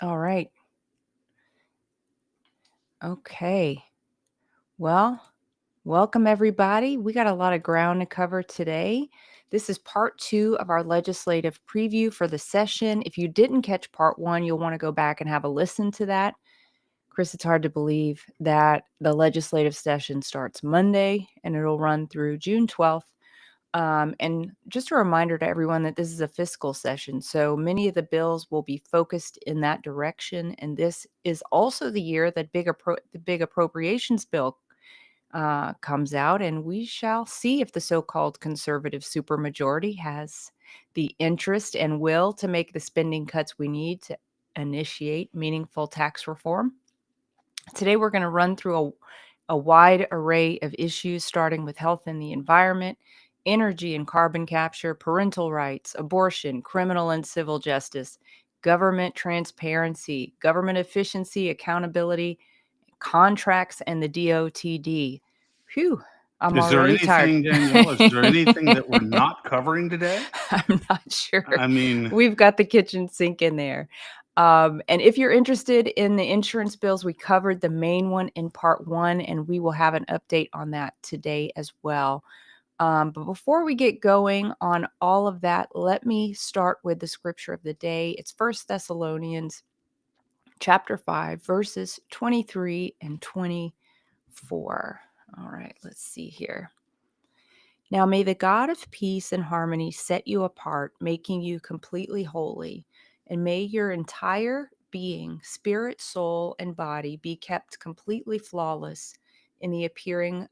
All right. Okay. Well, welcome everybody. We got a lot of ground to cover today. This is part 2 of our legislative preview for the session. If you didn't catch part 1, you'll want to go back and have a listen to that. Chris, it's hard to believe that the legislative session starts Monday and it'll run through June 12th. And just a reminder to everyone that this is a fiscal session, so many of the bills will be focused in that direction. And this is also the year that the big appropriations bill comes out, and we shall see if the so-called conservative supermajority has the interest and will to make the spending cuts we need to initiate meaningful tax reform. Today, we're going to run through a wide array of issues, starting with health and the environment, energy and carbon capture, parental rights, abortion, criminal and civil justice, government transparency, government efficiency, accountability, contracts, and the DOTD. Phew, I'm Is there already tired. anything, Danielle, is there anything that we're not covering today? I'm not sure. I mean, We've got the kitchen sink in there. And if you're interested in the insurance bills, we covered the main one in part 1, and we will have an update on that today as well. But before we get going on all of that, let me start with the scripture of the day. It's 1 Thessalonians chapter 5, verses 23 and 24. All right, let's see here. Now may the God of peace and harmony set you apart, making you completely holy, and may your entire being, spirit, soul, and body be kept completely flawless in the appearing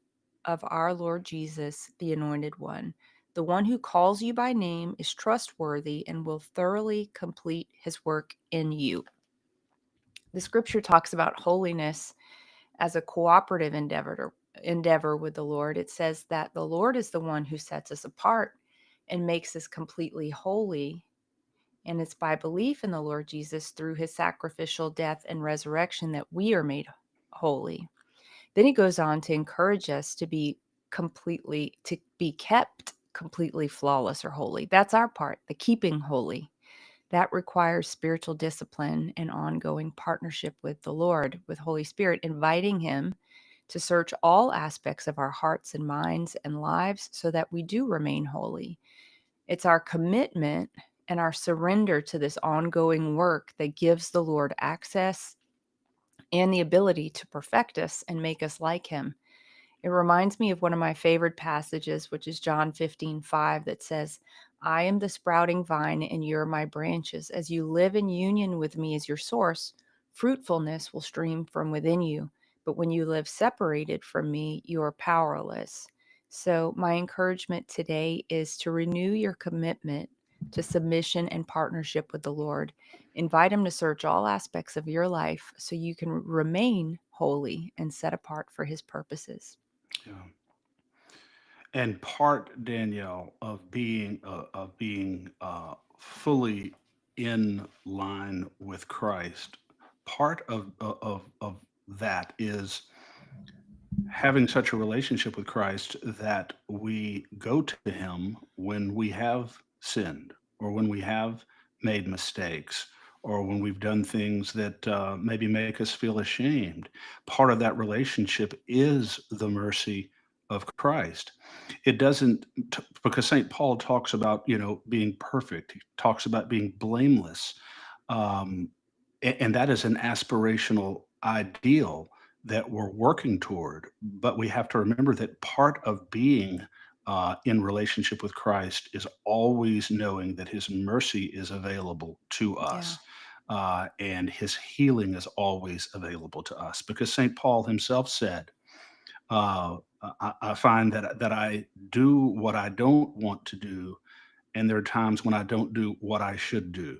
of our Lord Jesus, the Anointed One. The one who calls you by name is trustworthy and will thoroughly complete his work in you. The scripture talks about holiness as a cooperative endeavor with the Lord. It says that the Lord is the one who sets us apart and makes us completely holy. And it's by belief in the Lord Jesus through his sacrificial death and resurrection that we are made holy. Then he goes on to encourage us to be kept completely flawless or holy. That's our part, the keeping holy. That requires spiritual discipline and ongoing partnership with the Lord, with Holy Spirit, inviting him to search all aspects of our hearts and minds and lives so that we do remain holy. It's our commitment and our surrender to this ongoing work that gives the Lord access and the ability to perfect us and make us like him. It reminds me of one of my favorite passages, which is John 15:5, that says, I am the sprouting vine and you're my branches. As you live in union with me as your source, fruitfulness will stream from within you. But when you live separated from me, you are powerless. So, my encouragement today is to renew your commitment to submission and partnership with the Lord. Invite him to search all aspects of your life so you can remain holy and set apart for his purposes. yeah. And part, Danielle, of being fully in line with Christ, part of that is having such a relationship with Christ that we go to him when we have sinned or when we have made mistakes or when we've done things that maybe make us feel ashamed. Part of that relationship is the mercy of Christ. It doesn't, because St. Paul talks about, being perfect, he talks about being blameless. Um, and that is an aspirational ideal that we're working toward. But we have to remember that part of being in relationship with Christ is always knowing that His mercy is available to Yeah. us. And his healing is always available to us because St. Paul himself said, I find that I do what I don't want to do, and there are times when I don't do what I should do.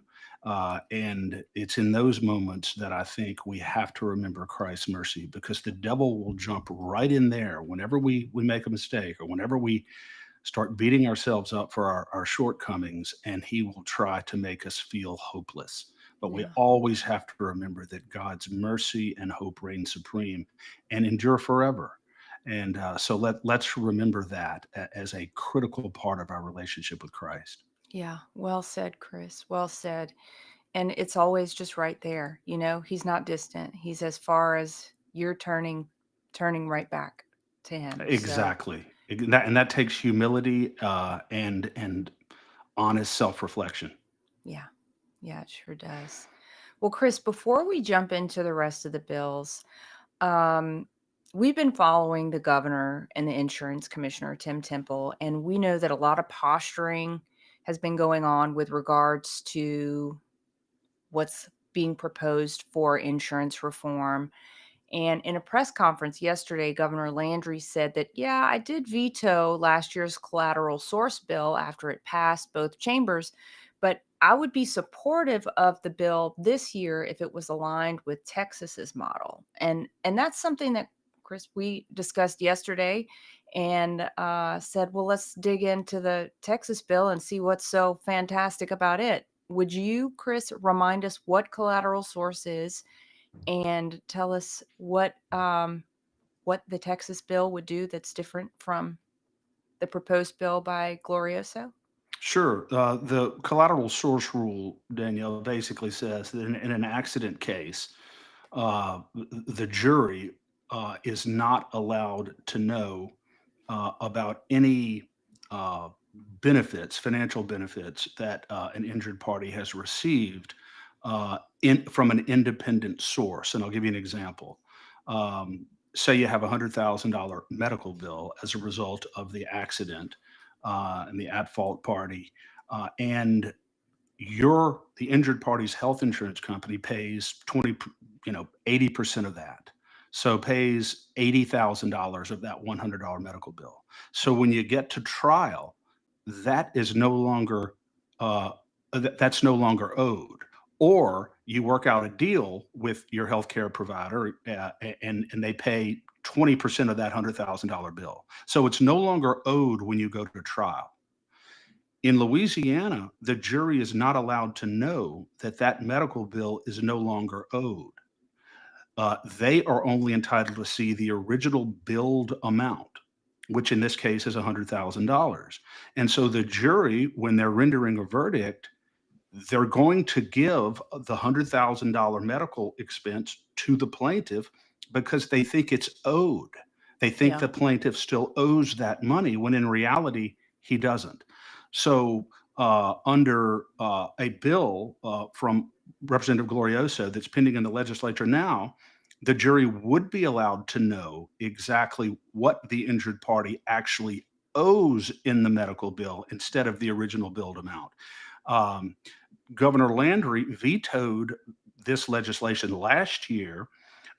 And it's in those moments that I think we have to remember Christ's mercy because the devil will jump right in there whenever we make a mistake or whenever we start beating ourselves up for our shortcomings, and he will try to make us feel hopeless. But we Yeah. always have to remember that God's mercy and hope reign supreme and endure forever. And so let's remember that as a critical part of our relationship with Christ. Yeah. Well said, Chris. Well said. And it's always just right there, you know? He's not distant. He's as far as you're turning right back to him. So, Exactly. And that takes humility, and honest self-reflection. yeah. Yeah, it sure does. Well, Chris, before we jump into the rest of the bills, um, we've been following the governor and the insurance commissioner, Tim Temple, and we know that a lot of posturing has been going on with regards to what's being proposed for insurance reform. And in a press conference yesterday, Governor Landry said that, yeah, I did veto last year's collateral source bill after it passed both chambers, but I would be supportive of the bill this year if it was aligned with Texas's model. And that's something that, Chris, we discussed yesterday and said, well, let's dig into the Texas bill and see what's so fantastic about it. Would you, Chris, remind us what collateral source is and tell us what the Texas bill would do that's different from the proposed bill by Glorioso? Sure. The collateral source rule, Danielle, basically says that in an accident case, the jury is not allowed to know about any uh, benefits, financial benefits that an injured party has received from an independent source. And I'll give you an example. Um, Say you have a $100,000 medical bill as a result of the accident and the at fault party, and the injured party's health insurance company pays 80% of that. So pays $80,000 of that $100 medical bill. So when you get to trial, that is no longer that's no longer owed. Or you work out a deal with your healthcare provider, and they pay 20% of that $100,000 bill. So it's no longer owed when you go to trial. In Louisiana, the jury is not allowed to know that that medical bill is no longer owed. They are only entitled to see the original billed amount, which in this case is $100,000. And so the jury, when they're rendering a verdict, they're going to give the $100,000 medical expense to the plaintiff because they think it's owed. They think Yeah. the plaintiff still owes that money when in reality he doesn't. So, under a bill from Representative Glorioso that's pending in the legislature now, the jury would be allowed to know exactly what the injured party actually owes in the medical bill instead of the original billed amount. Um, Governor Landry vetoed this legislation last year,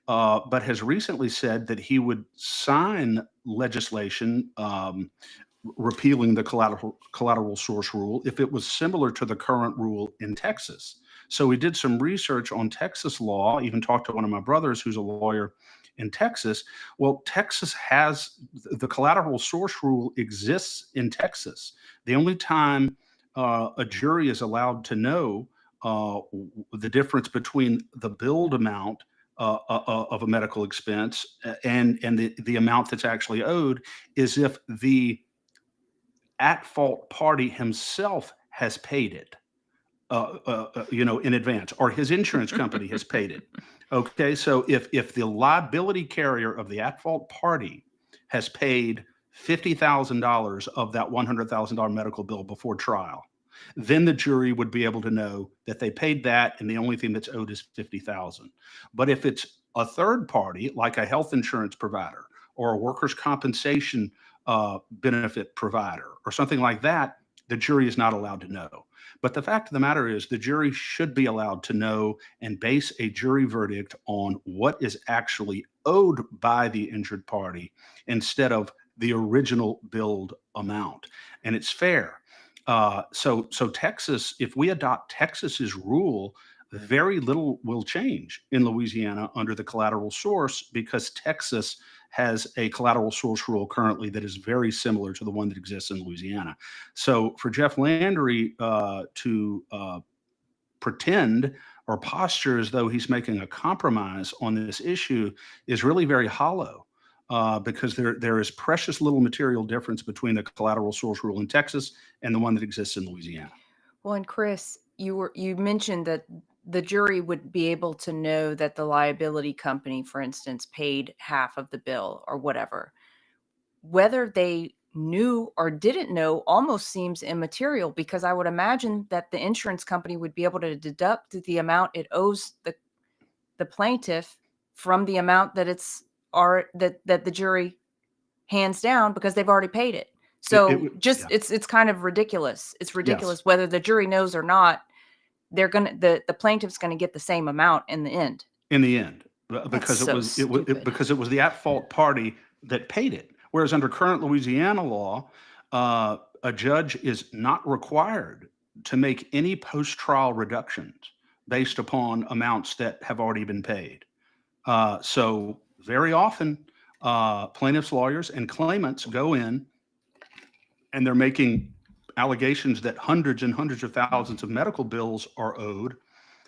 but has recently said that he would sign legislation repealing the collateral source rule if it was similar to the current rule in Texas. So we did some research on Texas law, even talked to one of my brothers who's a lawyer in Texas. Well, Texas has the collateral source rule exists in Texas. The only time a jury is allowed to know the difference between the billed amount of a medical expense and the amount that's actually owed is if the at fault party himself has paid it, in advance, or his insurance company has paid it. Okay, so if the liability carrier of the at fault party has paid $50,000 of that $100,000 medical bill before trial, then the jury would be able to know that they paid that, and the only thing that's owed is 50,000. But if it's a third party, like a health insurance provider or a workers' compensation benefit provider or something like that, the jury is not allowed to know. But the fact of the matter is, the jury should be allowed to know and base a jury verdict on what is actually owed by the injured party instead of the original billed amount. And it's fair. So Texas, if we adopt Texas's rule, very little will change in Louisiana under the collateral source because Texas has a collateral source rule currently that is very similar to the one that exists in Louisiana. So for Jeff Landry to pretend or posture as though he's making a compromise on this issue is really very hollow. Because there is precious little material difference between the collateral source rule in Texas and the one that exists in Louisiana. Well, and Chris, you mentioned that the jury would be able to know that the liability company, for instance, paid half of the bill or whatever. Whether they knew or didn't know almost seems immaterial, because I would imagine that the insurance company would be able to deduct the amount it owes the plaintiff from the amount that that the jury hands down, because they've already paid it. So just Yeah. it's kind of ridiculous. It's Yes. ridiculous whether the jury knows or not. The plaintiff's going to get the same amount in the end. In the end, That's because it so was it was stupid. because it was the at-fault party that paid it. Whereas under current Louisiana law, a judge is not required to make any post-trial reductions based upon amounts that have already been paid. So very often, plaintiffs' lawyers and claimants go in and they're making allegations that hundreds and hundreds of thousands of medical bills are owed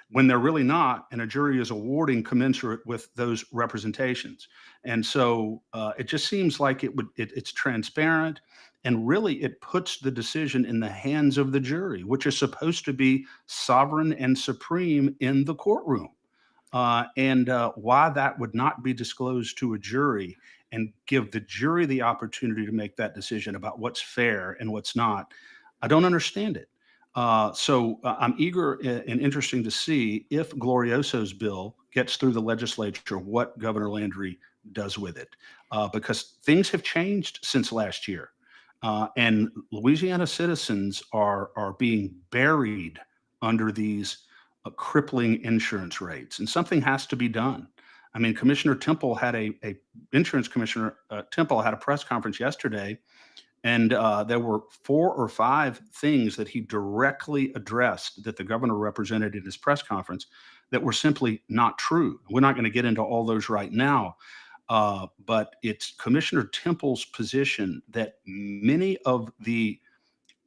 when they're really not, and a jury is awarding commensurate with those representations. And so it just seems like it's transparent, and really it puts the decision in the hands of the jury, which is supposed to be sovereign and supreme in the courtroom. And why that would not be disclosed to a jury and give the jury the opportunity to make that decision about what's fair and what's not, I don't understand it. So I'm eager and interesting to see if Glorioso's bill gets through the legislature, what Governor Landry does with it, because things have changed since last year, and Louisiana citizens are being buried under these crippling insurance rates, and something has to be done. I mean, Commissioner Temple had a insurance commissioner Temple had a press conference yesterday, and there were 4 or 5 things that he directly addressed that the governor represented in his press conference that were simply not true. We're not going to get into all those right now, but it's Commissioner Temple's position that many of the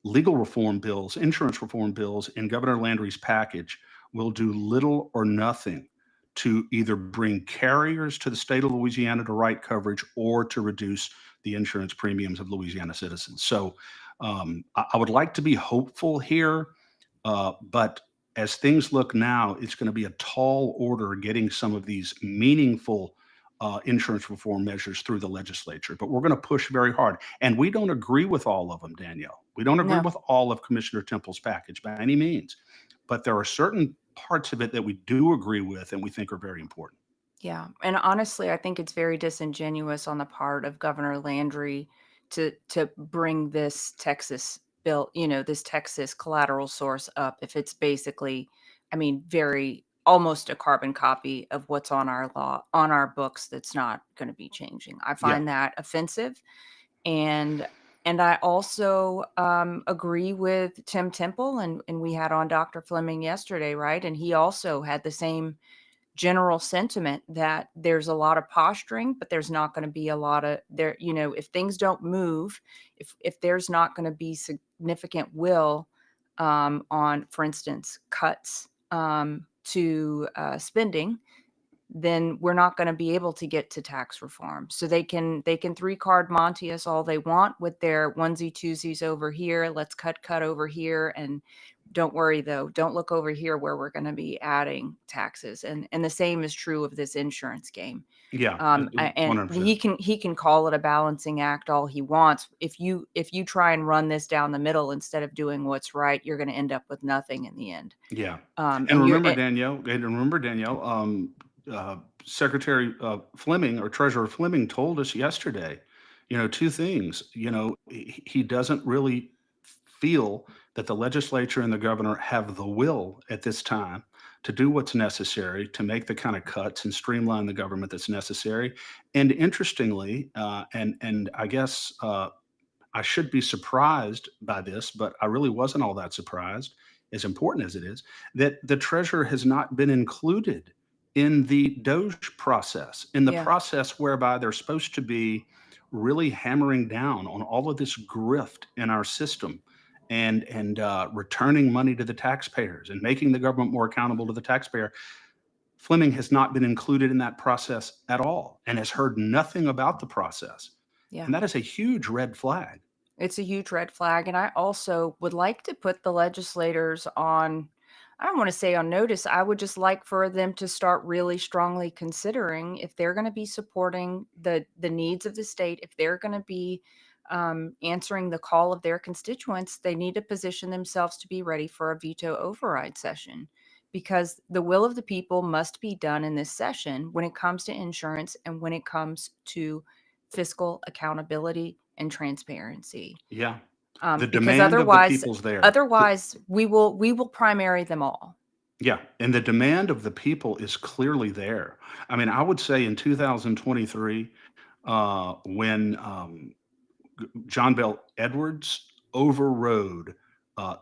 legal reform bills, insurance reform bills in Governor Landry's package will do little or nothing to either bring carriers to the state of Louisiana to write coverage or to reduce the insurance premiums of Louisiana citizens. So I would like to be hopeful here, but as things look now, it's going to be a tall order getting some of these meaningful insurance reform measures through the legislature. But we're going to push very hard. And we don't agree with all of them, Danielle. We don't agree No. with all of Commissioner Temple's package by any means. But there are certain parts of it that we do agree with and we think are very important. Yeah. And honestly, I think it's very disingenuous on the part of Governor Landry to bring this Texas bill, this Texas collateral source up, if it's basically, I mean, very almost a carbon copy of what's on our law, on our books, that's not going to be changing. I Yeah. find that offensive. And I also agree with Tim Temple, and we had on Dr. Fleming yesterday, right? And he also had the same general sentiment that there's a lot of posturing, but there's not going to be a lot of there. If things don't move, if there's not going to be significant will on, for instance, cuts to spending, then we're not going to be able to get to tax reform. So they can 3-card Monty us all they want with their onesie twosies over here. Let's cut over here, and don't worry though. Don't look over here where we're going to be adding taxes. And the same is true of this insurance game. Yeah. And 100%. he can call it a balancing act all he wants. If you try and run this down the middle instead of doing what's right, you're going to end up with nothing in the end. Yeah. And remember, Danielle, Secretary Fleming or Treasurer Fleming told us yesterday, 2 things. He doesn't really feel that the legislature and the governor have the will at this time to do what's necessary to make the kind of cuts and streamline the government that's necessary. And interestingly, and I guess I should be surprised by this, but I really wasn't all that surprised, as important as it is, that the treasurer has not been included in the Doge process, in the Yeah. process whereby they're supposed to be really hammering down on all of this grift in our system and returning money to the taxpayers and making the government more accountable to the taxpayer. Fleming has not been included in that process at all and has heard nothing about the process. Yeah. And that is a huge red flag. It's a huge red flag. And I also would like to put the legislators on, I don't want to say on notice. I would just like for them to start really strongly considering if they're going to be supporting the needs of the state, if they're going to be answering the call of their constituents, they need to position themselves to be ready for a veto override session, because the will of the people must be done in this session when it comes to insurance and when it comes to fiscal accountability and transparency. Yeah. The Because demand of the otherwise, people's there. otherwise we will primary them all. Yeah, and the demand of the people is clearly there. I mean, I would say in 2023, when John Bell Edwards overrode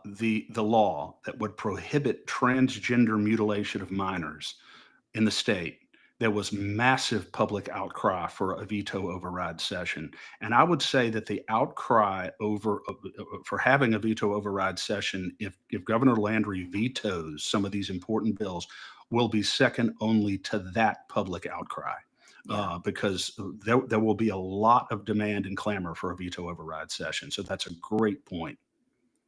the law that would prohibit transgender mutilation of minors in the state, there was massive public outcry for a veto override session. And I would say that the outcry for having a veto override session, if Governor Landry vetoes some of these important bills, will be second only to that public outcry. Yeah. Because there will be a lot of demand and clamor for a veto override session. So that's a great point.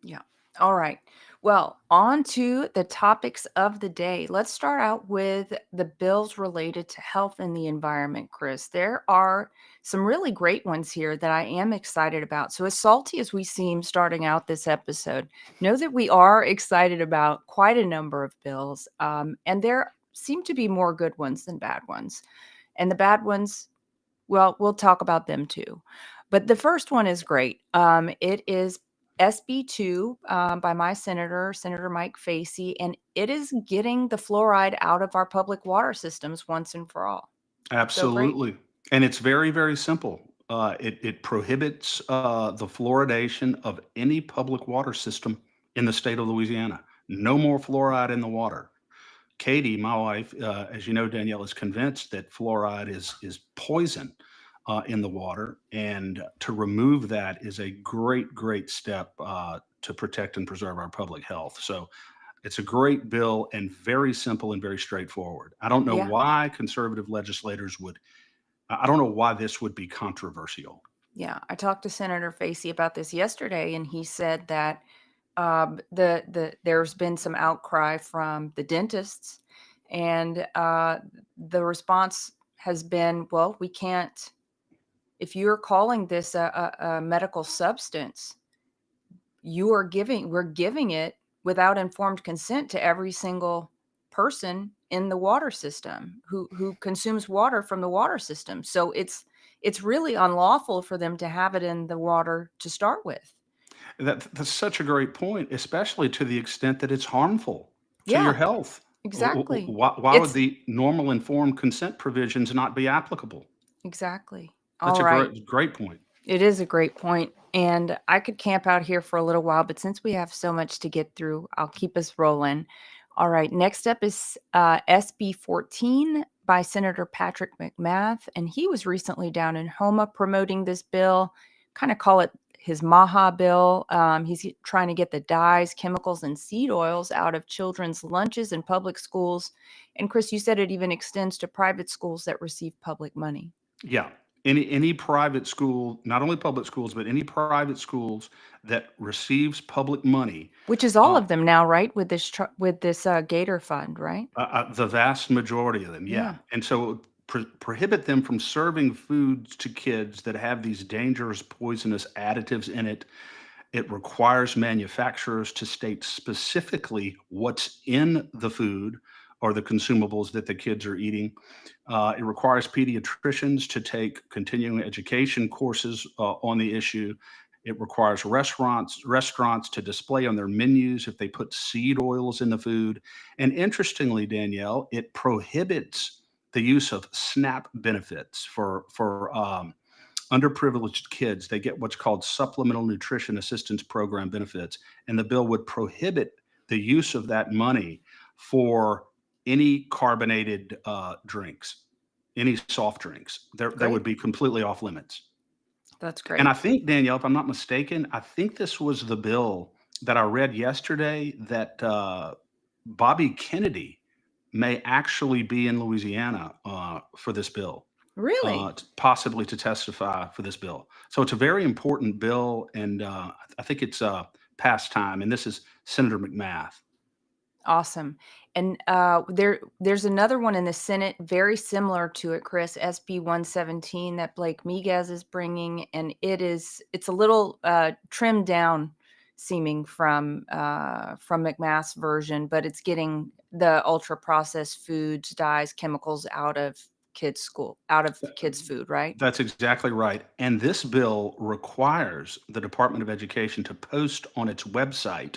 Yeah. All right. Well, on to the topics of the day. Let's start out with the bills related to health and the environment, Chris. There are some really great ones here that I am excited about. So, as salty as we seem starting out this episode, know that we are excited about quite a number of bills. And there seem to be more good ones than bad ones. And the bad ones, well, we'll talk about them too. But the first one is great. It is SB2 by my senator, Senator Mike Facey, and it is getting the fluoride out of our public water systems once and for all. So great. Absolutely. And it's very, very simple. It prohibits the fluoridation of any public water system in the state of Louisiana. No more fluoride in the water. Katie, my wife, as you know, Danielle, is convinced that fluoride is poison in the water, and to remove that is a great, great step to protect and preserve our public health. So it's a great bill and very simple and very straightforward. I don't know Yeah. why conservative legislators would. I don't know why this would be controversial. Yeah. I talked to Senator Facey about this yesterday, and he said that there's been some outcry from the dentists, and the response has been, well, we can't. If you're calling this a medical substance, we're giving it without informed consent to every single person in the water system who consumes water from the water system. So it's really unlawful for them to have it in the water to start with. That's such a great point, especially to the extent that it's harmful to your Yeah, health. exactly. Why would It's the normal informed consent provisions not be applicable? exactly. That's All a right. great point. It is a great point, and I could camp out here for a little while, but since we have so much to get through, I'll keep us rolling. All right, next up is SB 14 by Senator Patrick McMath, and he was recently down in Homa promoting this bill. Kind of call it his Maha bill. He's trying to get the dyes, chemicals, and seed oils out of children's lunches in public schools. And Chris, you said it even extends to private schools that receive public money. Yeah. Any private school, not only public schools, but any private schools that receives public money, Which is all uh, of them now, right? With this Gator Fund, right? the vast majority of them, yeah. Yeah. And so prohibit them from serving foods to kids that have these dangerous poisonous additives in it. It requires manufacturers to state specifically what's in the food or the consumables that the kids are eating. It requires pediatricians to take continuing education courses on the issue. It requires restaurants to display on their menus if they put seed oils in the food. And interestingly, Danielle, it prohibits the use of SNAP benefits for underprivileged kids. They get what's called Supplemental Nutrition Assistance Program benefits, and the bill would prohibit the use of that money for any carbonated drinks, any soft drinks. That would Great. be completely off limits. That's And I great. think, Danielle, if I'm not mistaken, I think this was the bill that I read yesterday that Bobby Kennedy may actually be in Louisiana for this bill, Really? possibly to testify for this bill. So it's a very important bill, and I think it's past time. And this is Senator McMath. Awesome. And there's another one in the Senate very similar to it, Chris, SB 117 that Blake Miguez is bringing, and it's a little trimmed down seeming from McMath's version, but it's getting the ultra processed foods, dyes, chemicals out of kids' food, right? That's exactly right. And this bill requires the Department of Education to post on its website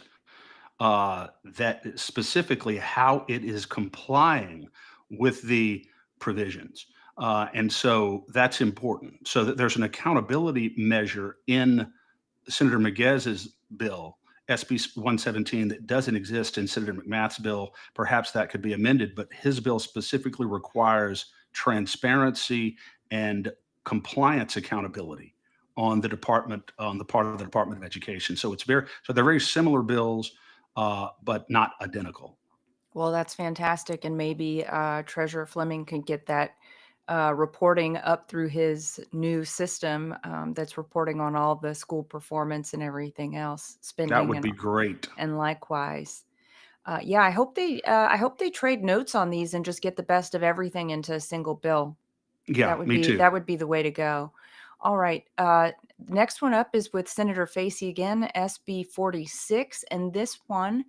that specifically how it is complying with the provisions. And so that's important. So that there's an accountability measure in Senator Miguez's bill, SB 117, that doesn't exist in Senator McMath's bill. Perhaps that could be amended, but his bill specifically requires transparency and compliance accountability on the part of the Department of Education. So they're very similar bills, but not identical. Well, that's fantastic, and maybe Treasurer Fleming can get that reporting up through his new system that's reporting on all the school performance and everything else, That spending would be great. and likewise. Yeah, I hope they trade notes on these and just get the best of everything into a single bill. Yeah, me too. That would be the way to go. All right. Next one up is with Senator Facey again, SB 46. And this one,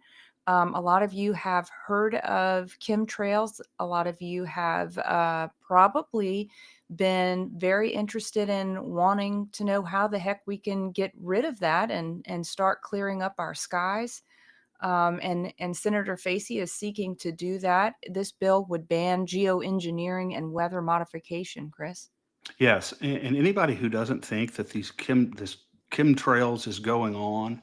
a lot of you have heard of chemtrails. A lot of you have probably been very interested in wanting to know how the heck we can get rid of that and start clearing up our skies. And Senator Facey is seeking to do that. This bill would ban geoengineering and weather modification, Chris. Yes, and anybody who doesn't think that this chemtrails is going on,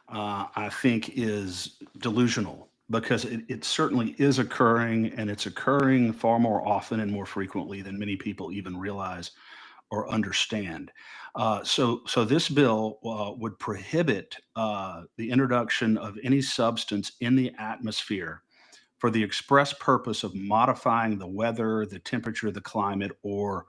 I think is delusional because it certainly is occurring, and it's occurring far more often and more frequently than many people even realize or understand. So this bill would prohibit the introduction of any substance in the atmosphere for the express purpose of modifying the weather, the temperature, the climate, or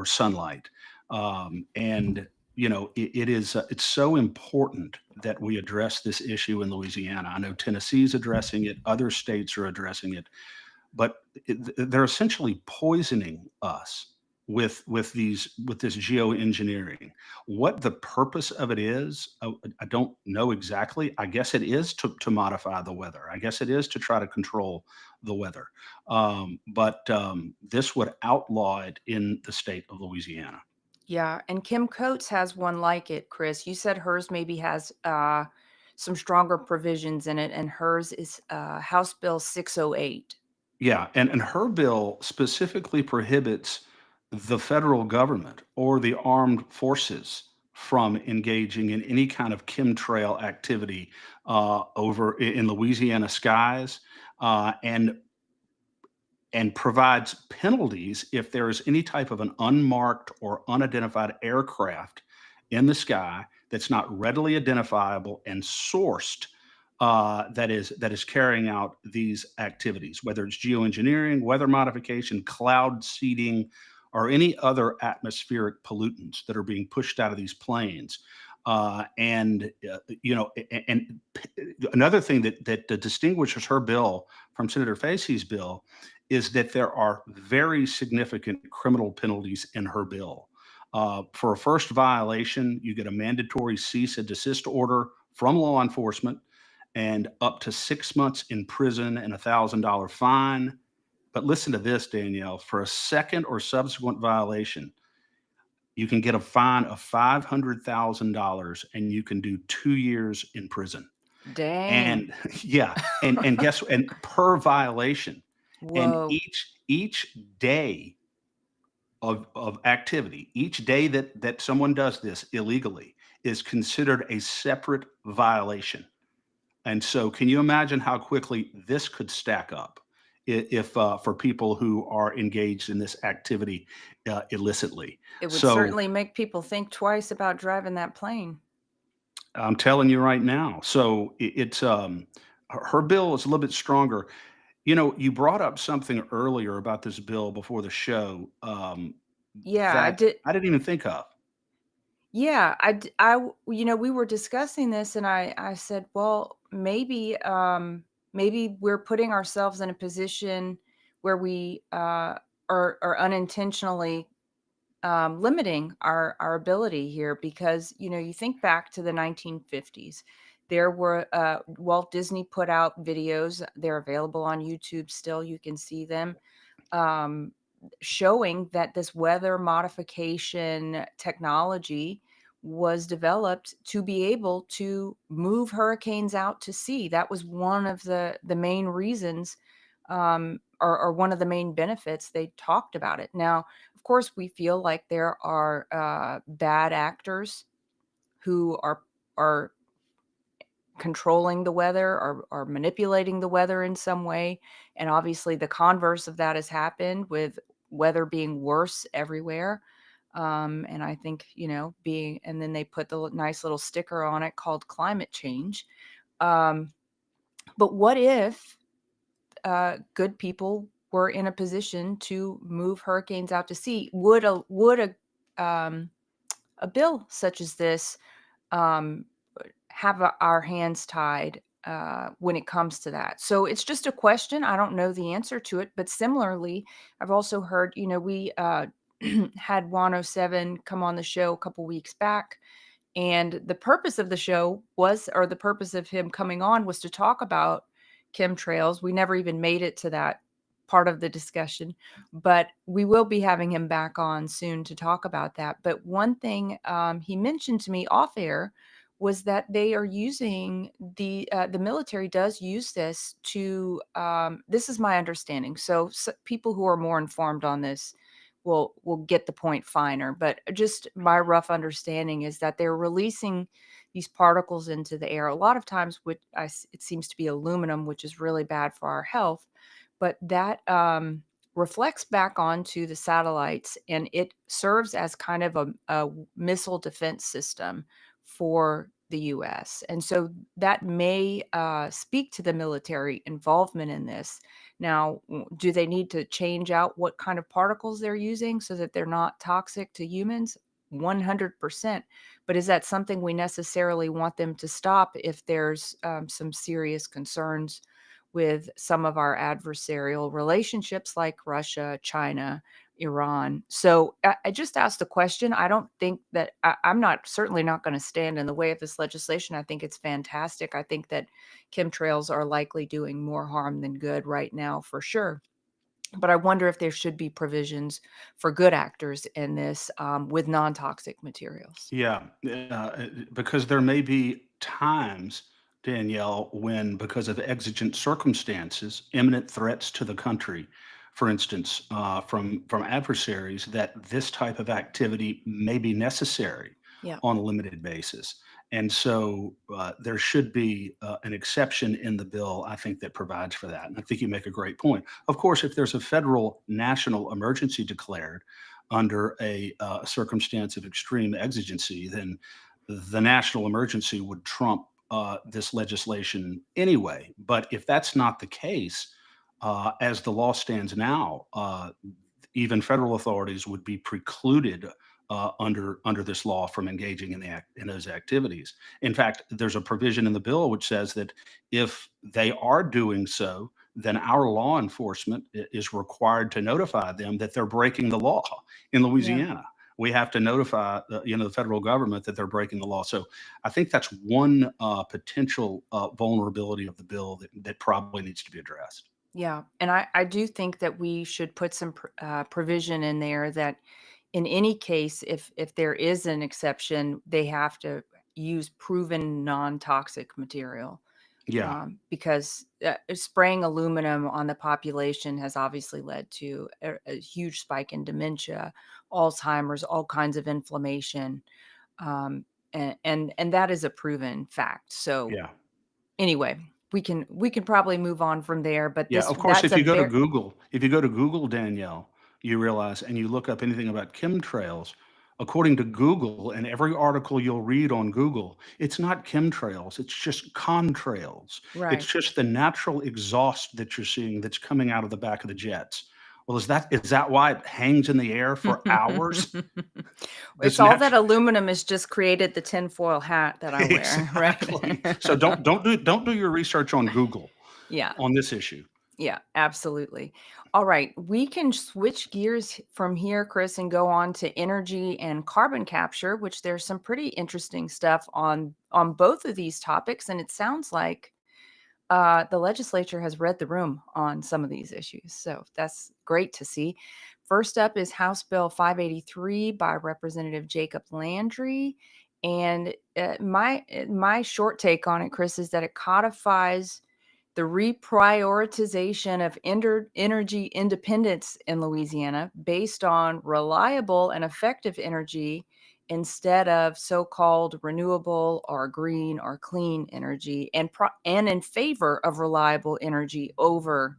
sunlight. And it's so important that we address this issue in Louisiana. I know Tennessee's addressing it, other states are addressing it, but they're essentially poisoning us with this geoengineering. What the purpose of it is, I don't know exactly. I guess it is to modify the weather. I guess it is to try to control the weather. But this would outlaw it in the state of Louisiana. Yeah, and Kim Coates has one like it, Chris. You said hers maybe has some stronger provisions in it, and hers is House Bill 608. Yeah, and her bill specifically prohibits the federal government or the armed forces from engaging in any kind of chemtrail activity in Louisiana skies, and provides penalties if there is any type of an unmarked or unidentified aircraft in the sky that's not readily identifiable and sourced, that is carrying out these activities, whether it's geoengineering, weather modification, cloud seeding, or any other atmospheric pollutants that are being pushed out of these planes. And another thing that distinguishes her bill from Senator Facey's bill is that there are very significant criminal penalties in her bill. For a first violation, you get a mandatory cease and desist order from law enforcement and up to 6 months in prison and $1,000 fine. But listen to this, Danielle. For a second or subsequent violation, you can get a fine of $500,000 and you can do 2 years in prison. Dang. And yeah, and per violation, and Whoa. each day of activity, each day that someone does this illegally is considered a separate violation. And so, can you imagine how quickly this could stack up if for people who are engaged in this activity illicitly? It would So, certainly make people think twice about driving that plane. I'm telling you right now. So it's her bill is a little bit stronger. You brought up something earlier about this bill before the show Yeah, I that did. I didn't even think of. Yeah, we were discussing this and I said, well, maybe, maybe we're putting ourselves in a position where we are unintentionally limiting our ability here, because you think back to the 1950s. There were Walt Disney put out videos. They're available on YouTube still. You can see them, um, showing that this weather modification technology was developed to be able to move hurricanes out to sea. That was one of the main reasons, or one of the main benefits they talked about it. Now, of course, we feel like there are bad actors who are controlling the weather, or manipulating the weather in some way. And obviously, the converse of that has happened, with weather being worse everywhere. And I think, and then they put the nice little sticker on it called climate change. Um, but what if good people were in a position to move hurricanes out to sea? Would a bill such as this um, have our hands tied when it comes to that? So it's just a question. I don't know the answer to it. But similarly, I've also heard, we had 107 come on the show a couple weeks back. And the purpose of the show was, or the purpose of him coming on, was to talk about chemtrails. We never even made it to that part of the discussion, but we will be having him back on soon to talk about that. But one thing he mentioned to me off air was that they are using the military does use this to, this is my understanding. So people who are more informed on this will get the point finer. But just my rough understanding is that they're releasing these particles into the air. A lot of times, it seems to be aluminum, which is really bad for our health. But that reflects back onto the satellites, and it serves as kind of a missile defense system for the U.S. And so that may speak to the military involvement in this. Now, do they need to change out what kind of particles they're using so that they're not toxic to humans? 100%. But is that something we necessarily want them to stop if there's some serious concerns with some of our adversarial relationships like Russia, China, Iran? So I just asked the question. I don't think that I'm certainly not going to stand in the way of this legislation. I think it's fantastic. I think that chemtrails are likely doing more harm than good right now, for sure. But I wonder if there should be provisions for good actors in this, with non-toxic materials. Yeah, because there may be times, Danielle, when, because of exigent circumstances, imminent threats to the country, for instance, from adversaries, that this type of activity may be necessary Yeah. on a limited basis. And so there should be an exception in the bill, I think, that provides for that. And I think you make a great point. Of course, if there's a federal national emergency declared under a circumstance of extreme exigency, then the national emergency would trump this legislation anyway. But if that's not the case, as the law stands now, even federal authorities would be precluded under this law from engaging in those activities. In fact, there's a provision in the bill which says that if they are doing so, then our law enforcement is required to notify them that they're breaking the law in Yeah. Louisiana. We have to notify the federal government that they're breaking the law. So I think that's one potential vulnerability of the bill that probably needs to be addressed. Yeah. And I do think that we should put some provision in there that in any case, if there is an exception, they have to use proven non-toxic material. Yeah, Because spraying aluminum on the population has obviously led to a huge spike in dementia, Alzheimer's, all kinds of inflammation, and that is a proven fact. So yeah. anyway, we can probably move on from there. But Yeah, this of course, that's if a you go to very Google if you go to Google, Danielle, you realize and you look up anything about chemtrails, according to Google, and every article you'll read on Google, it's not chemtrails, it's just contrails. It's right. just the natural exhaust that you're seeing that's coming out of the back of the jets. Well, is that why it hangs in the air for hours? It's This all that natural aluminum has just created the tinfoil hat that I wear, right? Exactly. So don't do your research on Google. Yeah. on this issue. Yeah, absolutely. All right, we can switch gears from here, Chris, and go on to energy and carbon capture, which there's some pretty interesting stuff on both of these topics, and it sounds like the legislature has read the room on some of these issues. So that's great to see. First up is House Bill 583 by Representative Jacob Landry. And my short take on it, Chris, is that it codifies the reprioritization of energy independence in Louisiana based on reliable and effective energy instead of so-called renewable or green or clean energy, and in favor of reliable energy over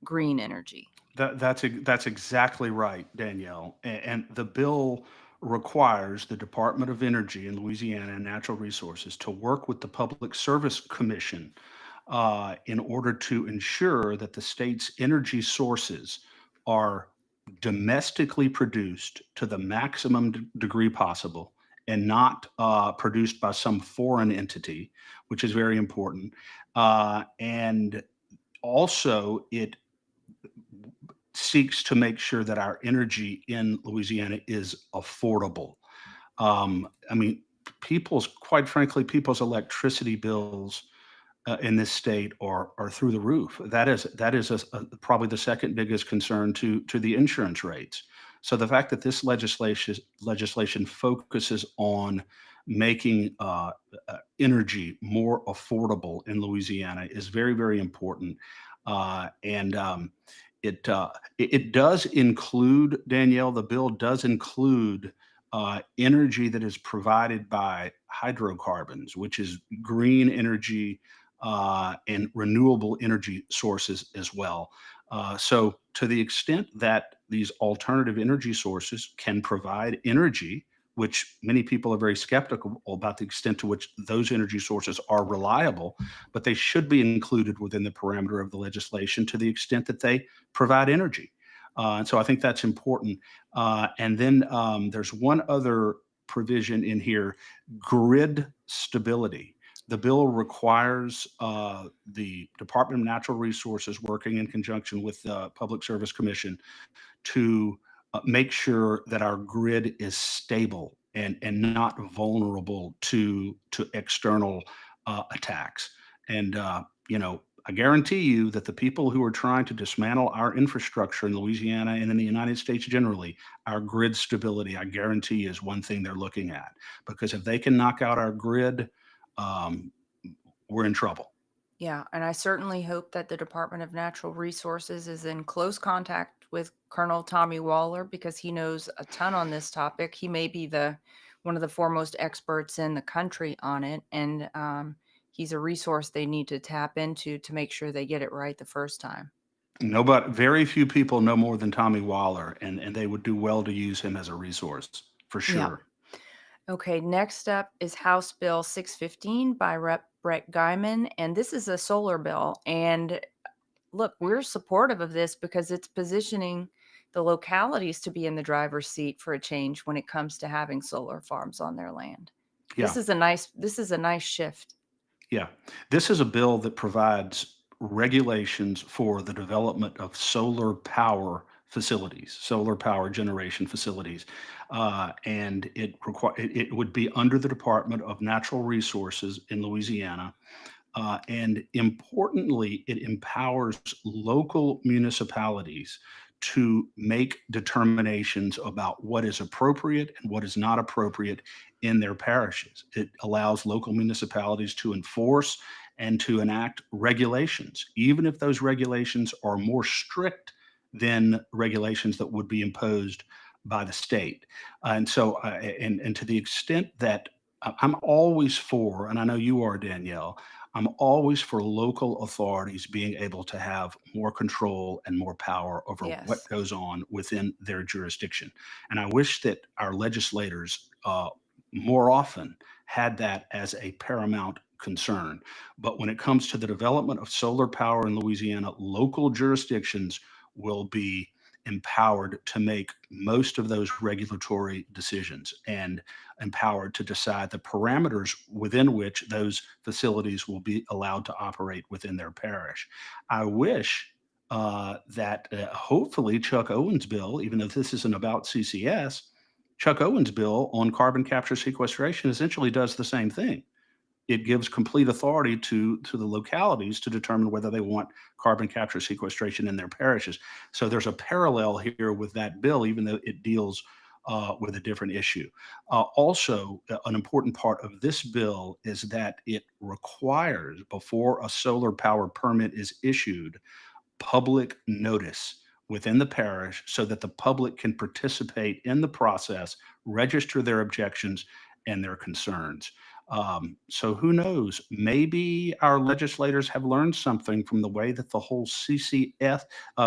green energy. That's exactly right, Danielle. And the bill requires the Department of Energy in Louisiana and Natural Resources to work with the Public Service Commission in order to ensure that the state's energy sources are domestically produced to the maximum degree possible and not produced by some foreign entity, which is very important. And also, it seeks to make sure that our energy in Louisiana is affordable. I mean, quite frankly, people's electricity bills in this state are through the roof. That is probably the second biggest concern to the insurance rates. So the fact that this legislation focuses on making energy more affordable in Louisiana is very, very important. And it does include, Danielle, the bill does include energy that is provided by hydrocarbons, which is green energy and renewable energy sources as well. So, to the extent that these alternative energy sources can provide energy, which many people are very skeptical about the extent to which those energy sources are reliable, but they should be included within the parameter of the legislation to the extent that they provide energy. And so I think that's important. And then there's one other provision in here, grid stability. The bill requires the Department of Natural Resources, working in conjunction with the Public Service Commission, to make sure that our grid is stable and not vulnerable to external attacks. And I guarantee you that the people who are trying to dismantle our infrastructure in Louisiana and in the United States generally, our grid stability, I guarantee is one thing they're looking at. Because if they can knock out our grid, um, we're in trouble. Yeah, and I certainly hope that the Department of Natural Resources is in close contact with Colonel Tommy Waller because he knows a ton on this topic. He may be the one of the foremost experts in the country on it, and he's a resource they need to tap into to make sure they get it right the first time. Nobody, very few people know more than Tommy Waller, and they would do well to use him as a resource for Yeah. sure. Okay, next up is House Bill 615 by Rep. Brett Guyman, and this is a solar bill. And look, we're supportive of this because it's positioning the localities to be in the driver's seat for a change when it comes to having solar farms on their land. Yeah. This is a nice shift. Yeah. This is a bill that provides regulations for the development of solar power facilities, solar power generation facilities. And it would be under the Department of Natural Resources in Louisiana. And importantly, it empowers local municipalities to make determinations about what is appropriate and what is not appropriate in their parishes. It allows local municipalities to enforce and to enact regulations, even if those regulations are more strict than regulations that would be imposed by the state. And to the extent that I'm always for, and I know you are, Danielle, I'm always for local authorities being able to have more control and more power over what Yes. goes on within their jurisdiction. And I wish that our legislators more often had that as a paramount concern. But when it comes to the development of solar power in Louisiana, local jurisdictions will be empowered to make most of those regulatory decisions and empowered to decide the parameters within which those facilities will be allowed to operate within their parish. I wish that hopefully Chuck Owen's bill, even though this isn't about CCS, Chuck Owen's bill on carbon capture sequestration essentially does the same thing. It gives complete authority to the localities to determine whether they want carbon capture sequestration in their parishes. So there's a parallel here with that bill, even though it deals with a different issue. Also, an important part of this bill is that it requires, before a solar power permit is issued, public notice within the parish so that the public can participate in the process, register their objections and their concerns. So who knows? Maybe our legislators have learned something from the way that the whole CCS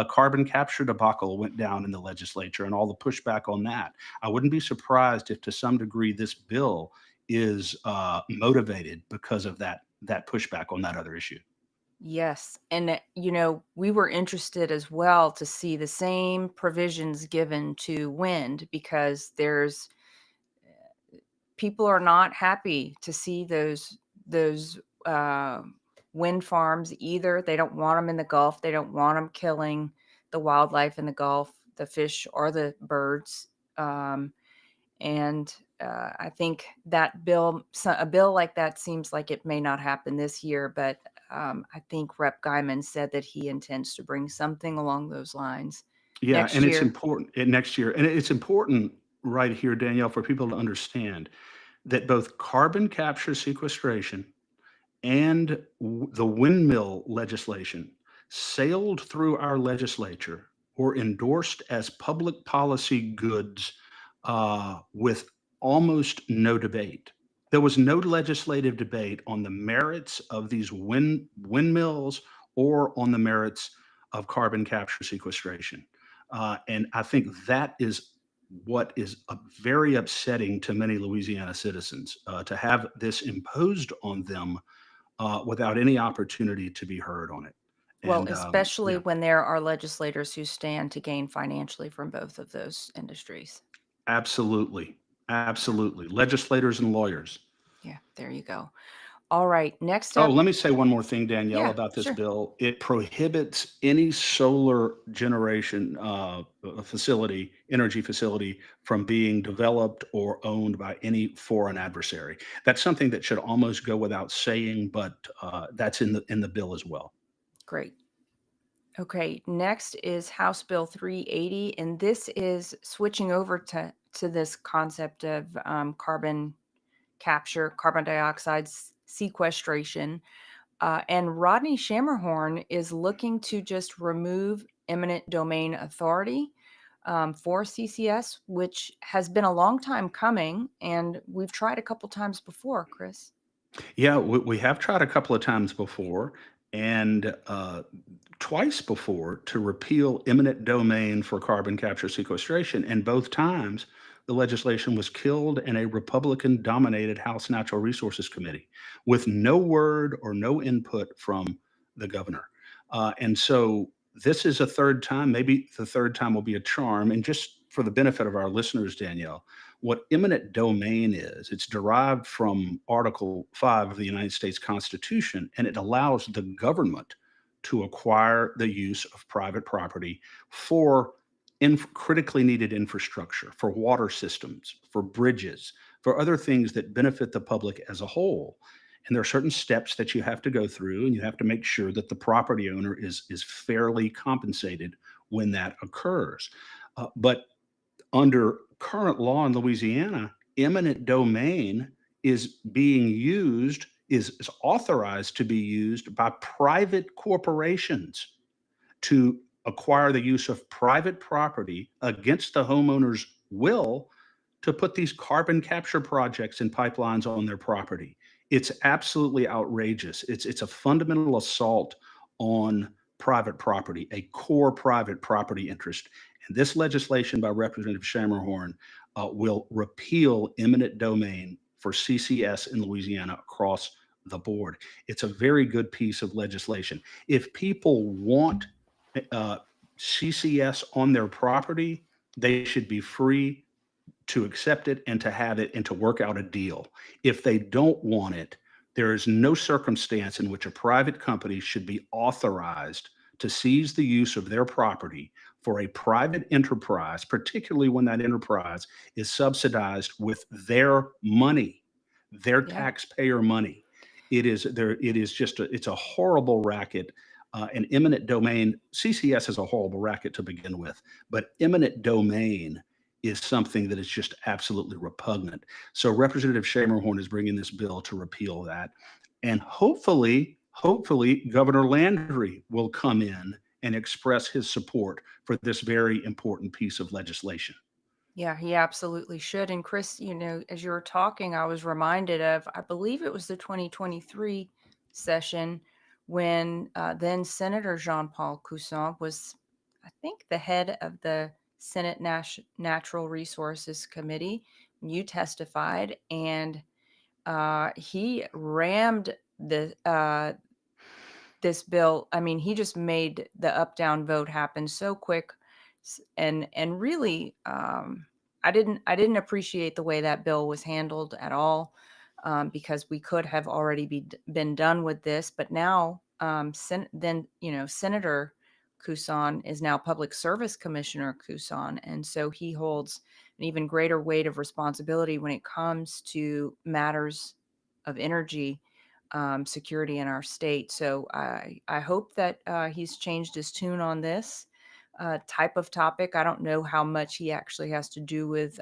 carbon capture debacle went down in the legislature and all the pushback on that. I wouldn't be surprised if, to some degree, this bill is motivated because of that pushback on that other issue. Yes. And, we were interested as well to see the same provisions given to wind because people are not happy to see those wind farms either. They don't want them in the Gulf. They don't want them killing the wildlife in the Gulf, the fish or the birds. And I think that a bill like that seems like it may not happen this year, but I think Rep. Guyman said that he intends to bring something along those lines Yeah, next and it's year. important next year, and it's important right here, Danielle, for people to understand that both carbon capture sequestration and the windmill legislation sailed through our legislature or endorsed as public policy goods with almost no debate. There was no legislative debate on the merits of these windmills or on the merits of carbon capture sequestration. And I think that is what is very upsetting to many Louisiana citizens to have this imposed on them without any opportunity to be heard on it. Well, And especially yeah, when there are legislators who stand to gain financially from both of those industries. absolutely, absolutely. Legislators and lawyers. Yeah, there you go. All right, next Oh, up. let me say one more thing, Danielle, Yeah, about this sure. bill. It prohibits any solar generation facility, energy facility, from being developed or owned by any foreign adversary. That's something that should almost go without saying, but that's in the bill as well. Great. Okay, next is House Bill 380, and this is switching over to this concept of carbon capture, carbon dioxide sequestration. And Rodney Shammerhorn is looking to just remove eminent domain authority for CCS, which has been a long time coming, and we've tried a couple times before, Chris. Yeah, we have tried a couple of times before, and twice before to repeal eminent domain for carbon capture sequestration. And both times, the legislation was killed in a Republican dominated House Natural Resources Committee with no word or no input from the governor. And so this is a third time. Maybe the third time will be a charm. And just for the benefit of our listeners, Danielle, what eminent domain is, it's derived from Article 5 of the United States Constitution, and it allows the government to acquire the use of private property for critically needed infrastructure, for water systems, for bridges, for other things that benefit the public as a whole. And there are certain steps that you have to go through, and you have to make sure that the property owner is fairly compensated when that occurs. But under current law in Louisiana, eminent domain is being used, is authorized to be used by private corporations to acquire the use of private property against the homeowner's will to put these carbon capture projects and pipelines on their property. It's absolutely outrageous. It's a fundamental assault on private property, a core private property interest. And this legislation by Representative Shammerhorn will repeal eminent domain for CCS in Louisiana across the board. It's a very good piece of legislation. If people want uh, CCS on their property, they should be free to accept it and to have it and to work out a deal. If they don't want it, there is no circumstance in which a private company should be authorized to seize the use of their property for a private enterprise, particularly when that enterprise is subsidized with their money, their Yeah. taxpayer money. It is just it's a horrible racket. An eminent domain, CCS is a horrible racket to begin with, but eminent domain is something that is just absolutely repugnant. So Representative Schermerhorn is bringing this bill to repeal that. And hopefully, Governor Landry will come in and express his support for this very important piece of legislation. Yeah, he absolutely should. And Chris, as you were talking, I was reminded of, I believe it was the 2023 session when then Senator Jean-Paul Cousin was, I think, the head of the Senate Natural Resources Committee. You testified, and he rammed this bill. I mean, he just made the up down vote happen so quick, and really, I didn't appreciate the way that bill was handled at all, because we could have already been done with this. But now, then Senator Cousin is now Public Service Commissioner Cousin, and so he holds an even greater weight of responsibility when it comes to matters of energy security in our state. So I hope that he's changed his tune on this type of topic. I don't know how much he actually has to do with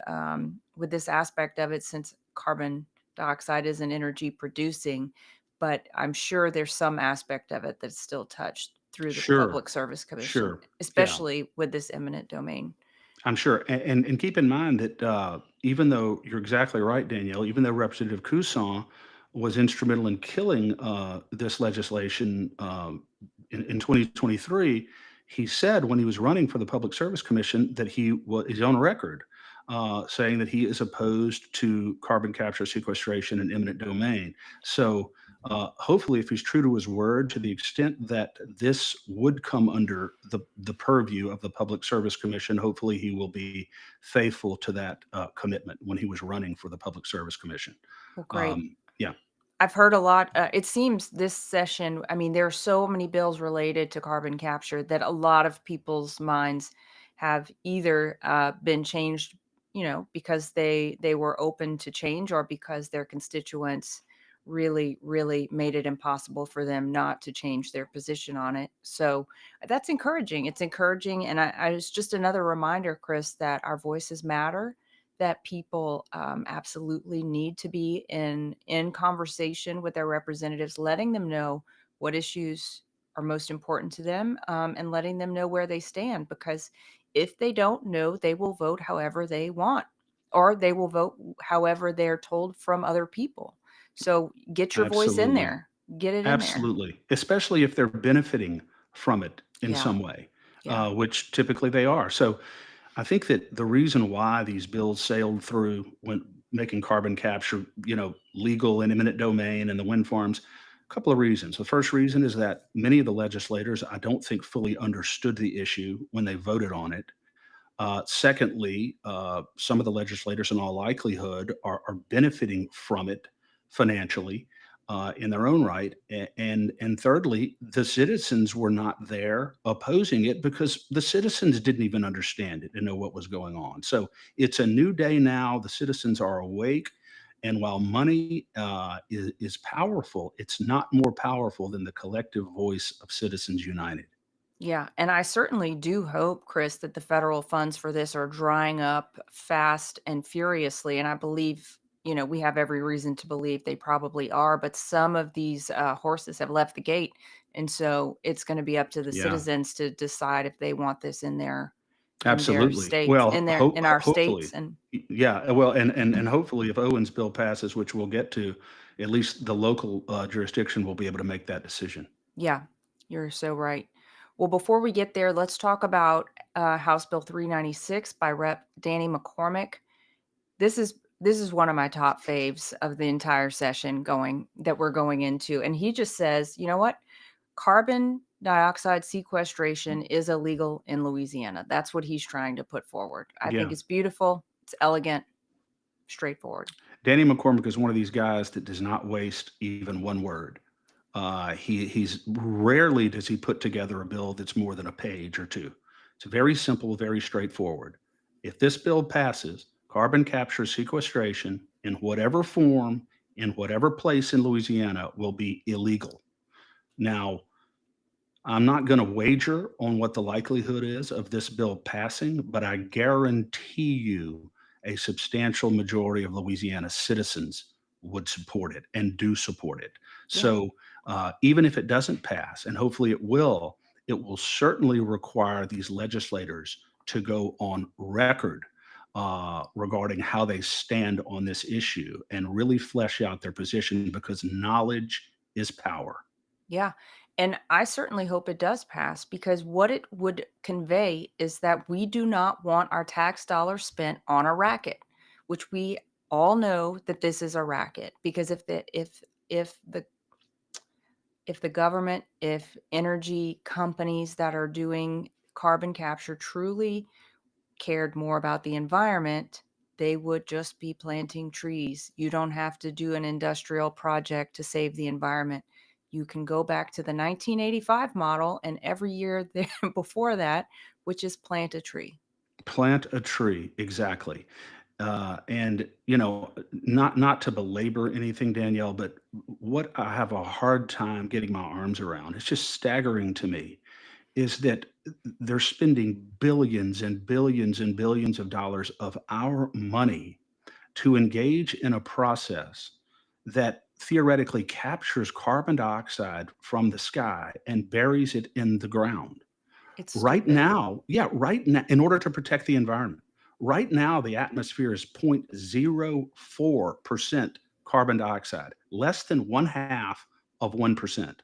this aspect of it, since carbon dioxide isn't energy producing, but I'm sure there's some aspect of it that's still touched through the Sure, Public Service Commission, sure. Yeah, especially with this eminent domain. I'm sure. And keep in mind that even though you're exactly right, Danielle, even though Representative Cousin was instrumental in killing this legislation in 2023, he said when he was running for the Public Service Commission that he was he's on record saying that he is opposed to carbon capture, sequestration, and eminent domain. So hopefully, if he's true to his word, to the extent that this would come under the purview of the Public Service Commission, hopefully he will be faithful to that commitment when he was running for the Public Service Commission. Well, great. Yeah, I've heard a lot. It seems this session, I mean, there are so many bills related to carbon capture that a lot of people's minds have either been changed, because they were open to change, or because their constituents really, really made it impossible for them not to change their position on it. So that's encouraging. It's encouraging. And it's just another reminder, Chris, that our voices matter, that people absolutely need to be in conversation with their representatives, letting them know what issues are most important to them, and letting them know where they stand. Because if they don't know, they will vote however they want, or they will vote however they're told from other people. So get your voice in absolutely. there, get it in there. Absolutely, especially if they're benefiting from it in Yeah, some way, yeah, which typically they are. So I think that the reason why these bills sailed through when making carbon capture, legal and eminent domain and the wind farms, a couple of reasons. The first reason is that many of the legislators, I don't think, fully understood the issue when they voted on it. Secondly, some of the legislators, in all likelihood, are benefiting from it financially in their own right. And thirdly, the citizens were not there opposing it because the citizens didn't even understand it and know what was going on. So it's a new day now. The citizens are awake. And while money is powerful, it's not more powerful than the collective voice of Citizens United. yeah. And I certainly do hope, Chris, that the federal funds for this are drying up fast and furiously. And I believe, we have every reason to believe they probably are. But some of these horses have left the gate. And so it's going to be up to the Yeah. citizens to decide if they want this in their Absolutely. states, Well, in our states. hopefully. And Yeah, well, and hopefully if Owen's bill passes, which we'll get to, at least the local, jurisdiction will be able to make that decision. yeah, you're so right. Well, before we get there, let's talk about House Bill 396 by Rep. Danny McCormick. This is one of my top faves of the entire session that we're going into. And he just says, you know what? Carbon dioxide sequestration is illegal in Louisiana. That's what he's trying to put forward. I think Yeah. it's beautiful, it's elegant, straightforward. Danny McCormick is one of these guys that does not waste even one word. He's rarely does he put together a bill that's more than a page or two. It's very simple, very straightforward. If this bill passes, carbon capture sequestration in whatever form, in whatever place in Louisiana will be illegal. Now, I'm not going to wager on what the likelihood is of this bill passing, but I guarantee you a substantial majority of Louisiana citizens would support it and do support it. Yeah. So even if it doesn't pass, and hopefully it will certainly require these legislators to go on record regarding how they stand on this issue and really flesh out their position because knowledge is power. Yeah. And I certainly hope it does pass because what it would convey is that we do not want our tax dollars spent on a racket, which we all know that this is a racket because if the government, if energy companies that are doing carbon capture truly cared more about the environment, they would just be planting trees. You don't have to do an industrial project to save the environment. You can go back to the 1985 model and every year before that, which is plant a tree. Plant a tree, exactly. And not to belabor anything, Danielle, but what I have a hard time getting my arms around, it's just staggering to me, is that they're spending billions and billions and billions of dollars of our money to engage in a process that theoretically captures carbon dioxide from the sky and buries it in the ground. It's Right stupid. now, yeah, right now, in order to protect the environment. Right now, the atmosphere is 0.04% carbon dioxide, less than one half of 1%.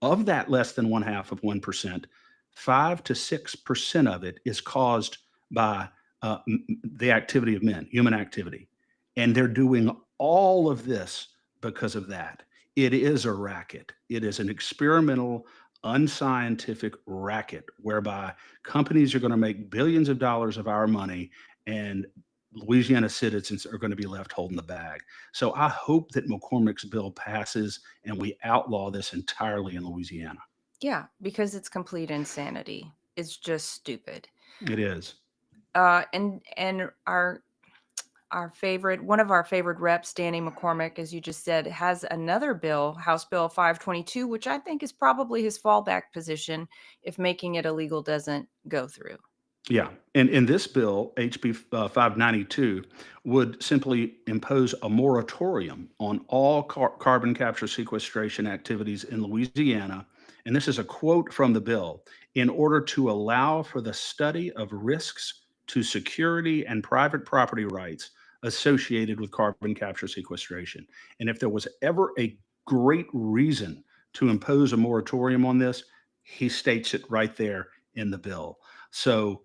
Of that less than one half of 1%, 5 to 6% of it is caused by the activity of men, human activity. And they're doing all of this because of that. It is a racket. It is an experimental unscientific racket whereby companies are going to make billions of dollars of our money and Louisiana citizens are going to be left holding the bag. So I hope that McCormick's bill passes and we outlaw this entirely in Louisiana. Yeah, because it's complete insanity. It's just stupid. It is. And our favorite, one of our favorite reps, Danny McCormick, as you just said, has another bill, House Bill 522, which I think is probably his fallback position if making it illegal doesn't go through. Yeah. And in this bill, HB 592 would simply impose a moratorium on all carbon capture sequestration activities in Louisiana. And this is a quote from the bill in order to allow for the study of risks to security and private property rights associated with carbon capture sequestration. And if there was ever a great reason to impose a moratorium on this, he states it right there in the bill. So,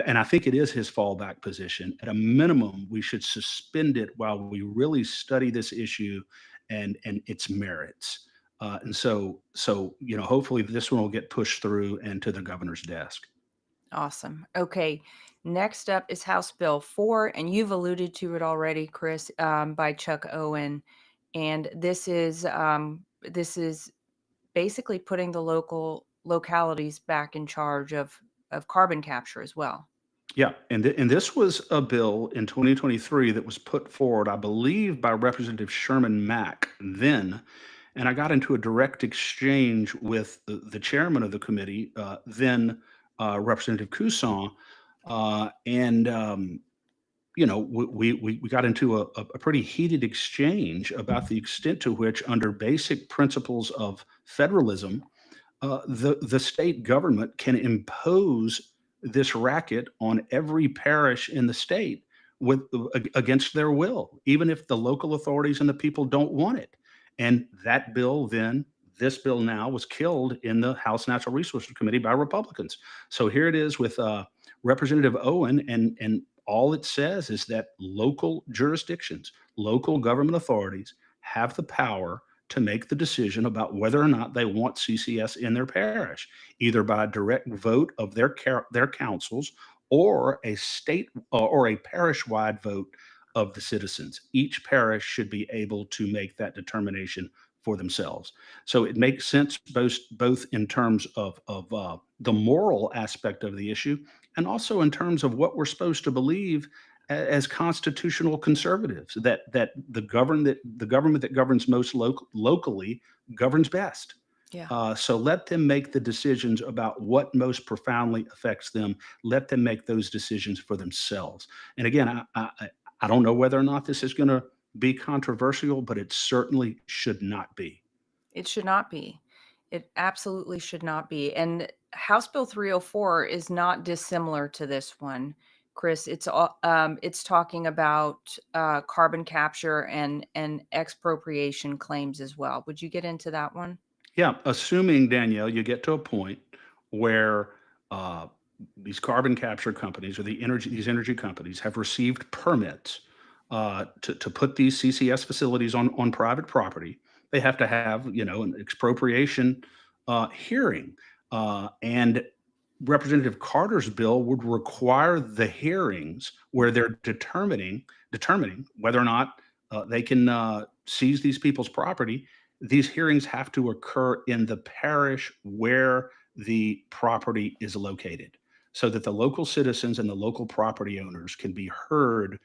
and I think it is his fallback position. At a minimum, we should suspend it while we really study this issue and its merits. Hopefully this one will get pushed through and to the governor's desk. Awesome. Okay. Next up is House Bill 4, and you've alluded to it already, Chris, by Chuck Owen. And this is basically putting the localities back in charge of carbon capture as well. Yeah, and this was a bill in 2023 that was put forward, I believe, by Representative Sherman Mack then, and I got into a direct exchange with the chairman of the committee, then Representative Couson, and we got into a pretty heated exchange about the extent to which, under basic principles of federalism, the state government can impose this racket on every parish in the state with against their will, even if the local authorities and the people don't want it. And that bill then, this bill now, was killed in the House Natural Resources Committee by Republicans. So here it is with Representative Owen, and all it says is that local jurisdictions, local government authorities have the power to make the decision about whether or not they want CCS in their parish, either by a direct vote of their councils or a state or a parish-wide vote of the citizens. Each parish should be able to make that determination for themselves. So it makes sense both in terms of the moral aspect of the issue, and also in terms of what we're supposed to believe as constitutional conservatives, that the government that governs most locally governs best. Yeah. So let them make the decisions about what most profoundly affects them. Let them make those decisions for themselves. And again, I don't know whether or not this is going to be controversial, but it certainly should not be. It should not be. It absolutely should not be. And House Bill 304 is not dissimilar to this one, Chris. It's talking about carbon capture and expropriation claims as well. Would you get into that one? Yeah, assuming, Danielle, you get to a point where uh, these carbon capture companies or these energy companies have received permits to put these CCS facilities on private property. They have to have, an expropriation hearing. And Representative Carter's bill would require the hearings where they're determining whether or not they can seize these people's property. These hearings have to occur in the parish where the property is located, so that the local citizens and the local property owners can be heard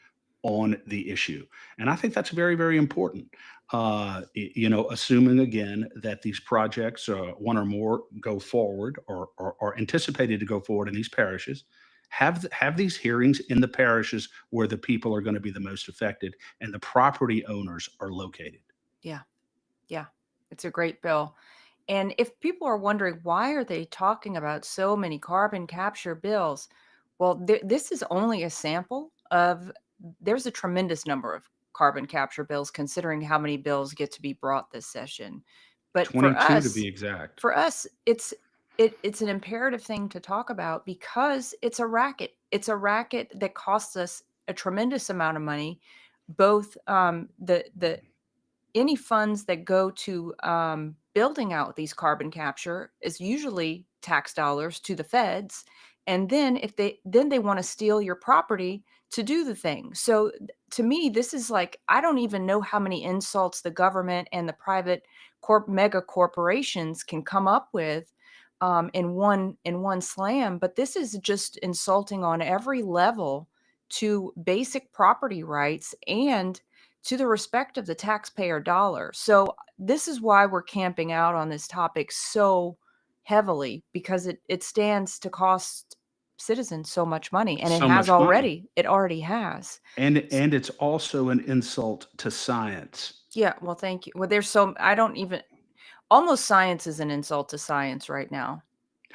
on the issue. And I think that's very, very important. Assuming again that these projects, one or more, go forward or are anticipated to go forward in these parishes, have these hearings in the parishes where the people are going to be the most affected and the property owners are located. Yeah. Yeah. It's a great bill. And if people are wondering why are they talking about so many carbon capture bills? Well, this is only a sample of there's a tremendous number of carbon capture bills considering how many bills get to be brought this session. But 22 to be exact. for us it's an imperative thing to talk about because it's a racket. It's a racket that costs us a tremendous amount of money, both the any funds that go to building out these carbon capture is usually tax dollars to the feds, and then if they want to steal your property to do the thing. So to me, this is like I don't even know how many insults the government and the private mega corporations can come up with in one slam. But this is just insulting on every level to basic property rights and to the respect of the taxpayer dollar. So this is why we're camping out on this topic so heavily because it stands to cost citizens so much money and it So has much money. already. It already has. S- And it's also an insult to science. Yeah, well thank you. Well there's so I don't even almost science is an insult to science right now.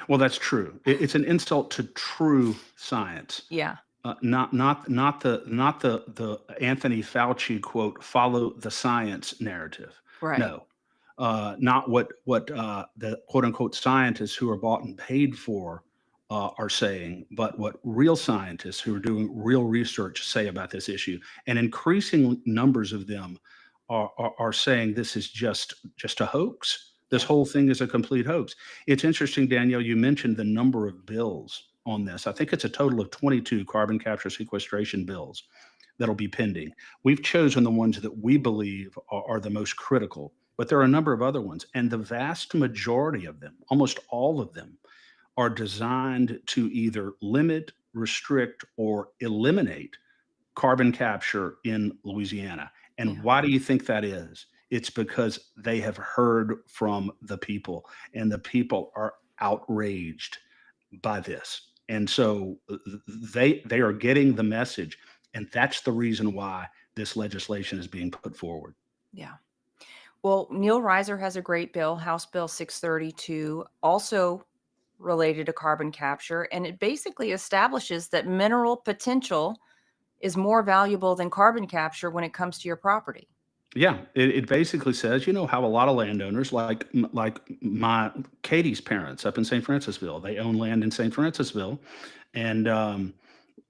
Well, that's true. It's an insult to true science. Yeah, Not the Anthony Fauci quote, "Follow the science" narrative. right. No, not what the quote unquote scientists who are bought and paid for are saying, but what real scientists who are doing real research say about this issue. And increasing numbers of them are saying this is just a hoax. This Yeah. whole thing is a complete hoax. It's interesting, Danielle, you mentioned the number of bills on this. I think it's a total of 22 carbon capture sequestration bills that'll be pending. We've chosen the ones that we believe are the most critical, but there are a number of other ones. And the vast majority of them, almost all of them, are designed to either limit, restrict, or eliminate carbon capture in Louisiana. And Yeah. why do you think that is? It's because they have heard from the people, and the people are outraged by this. And so they are getting the message, and that's the reason why this legislation is being put forward. Yeah. Well, Neil Reiser has a great bill, House Bill 632, also related to carbon capture, and it basically establishes that mineral potential is more valuable than carbon capture when it comes to your property. Yeah, it basically says, how a lot of landowners, like my Katie's parents up in St. Francisville, they own land in St. Francisville, and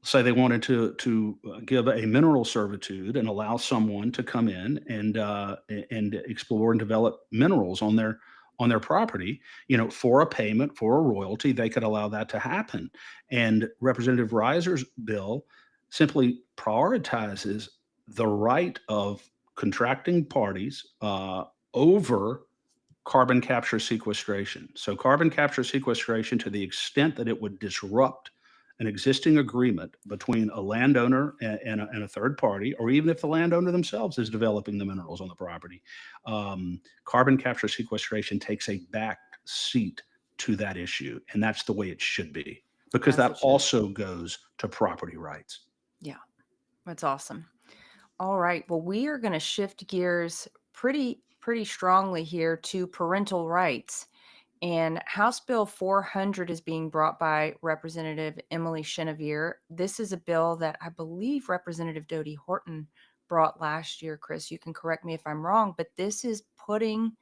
say they wanted to give a mineral servitude and allow someone to come in and explore and develop minerals on their property, for a payment, for a royalty, they could allow that to happen. And Representative Reiser's bill simply prioritizes the right of contracting parties over carbon capture sequestration. So, carbon capture sequestration, to the extent that it would disrupt an existing agreement between a landowner and a third party, or even if the landowner themselves is developing the minerals on the property, carbon capture sequestration takes a back seat to that issue. And that's the way it should be, because As that it should. also goes to property rights. Yeah, that's awesome. All right. Well, we are going to shift gears pretty strongly here to parental rights. And House Bill 400 is being brought by Representative Emily Chenevere. This is a bill that I believe Representative Dodie Horton brought last year. Chris, you can correct me if I'm wrong, but this is putting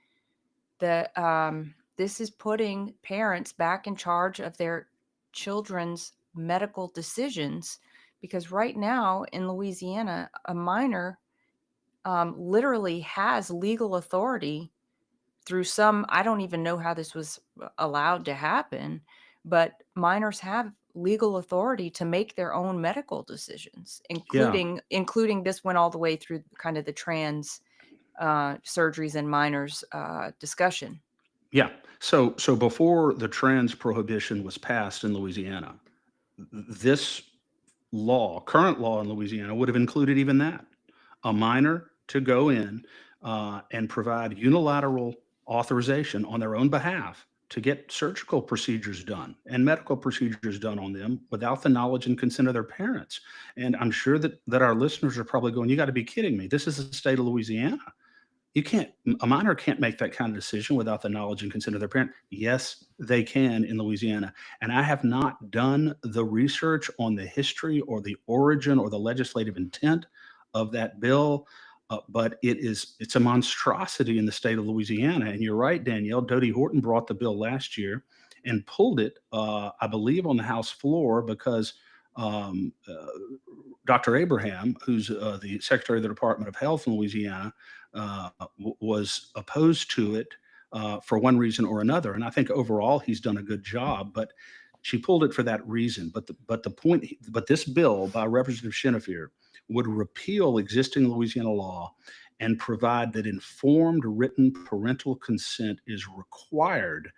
parents back in charge of their children's medical decisions, because right now in Louisiana, a minor literally has legal authority through some, I don't even know how this was allowed to happen, but minors have legal authority to make their own medical decisions, Yeah. including this went all the way through kind of the trans surgeries and minors discussion. Yeah. So before the trans prohibition was passed in Louisiana, this current law in Louisiana, would have included even that, a minor to go in and provide unilateral authorization on their own behalf to get surgical procedures done and medical procedures done on them without the knowledge and consent of their parents. And I'm sure that our listeners are probably going, "You got to be kidding me! This is the state of Louisiana. You can't A minor can't make that kind of decision without the knowledge and consent of their parent." Yes, they can in Louisiana. And I have not done the research on the history or the origin or the legislative intent of that bill, but it's a monstrosity in the state of Louisiana. And you're right, Danielle. Dodie Horton brought the bill last year and pulled it, I believe, on the House floor because um, uh, Dr. Abraham, who's the Secretary of the Department of Health in Louisiana, was opposed to it for one reason or another. And I think overall he's done a good job, but she pulled it for that reason. But this bill by Representative Chenevere would repeal existing Louisiana law and provide that informed written parental consent is required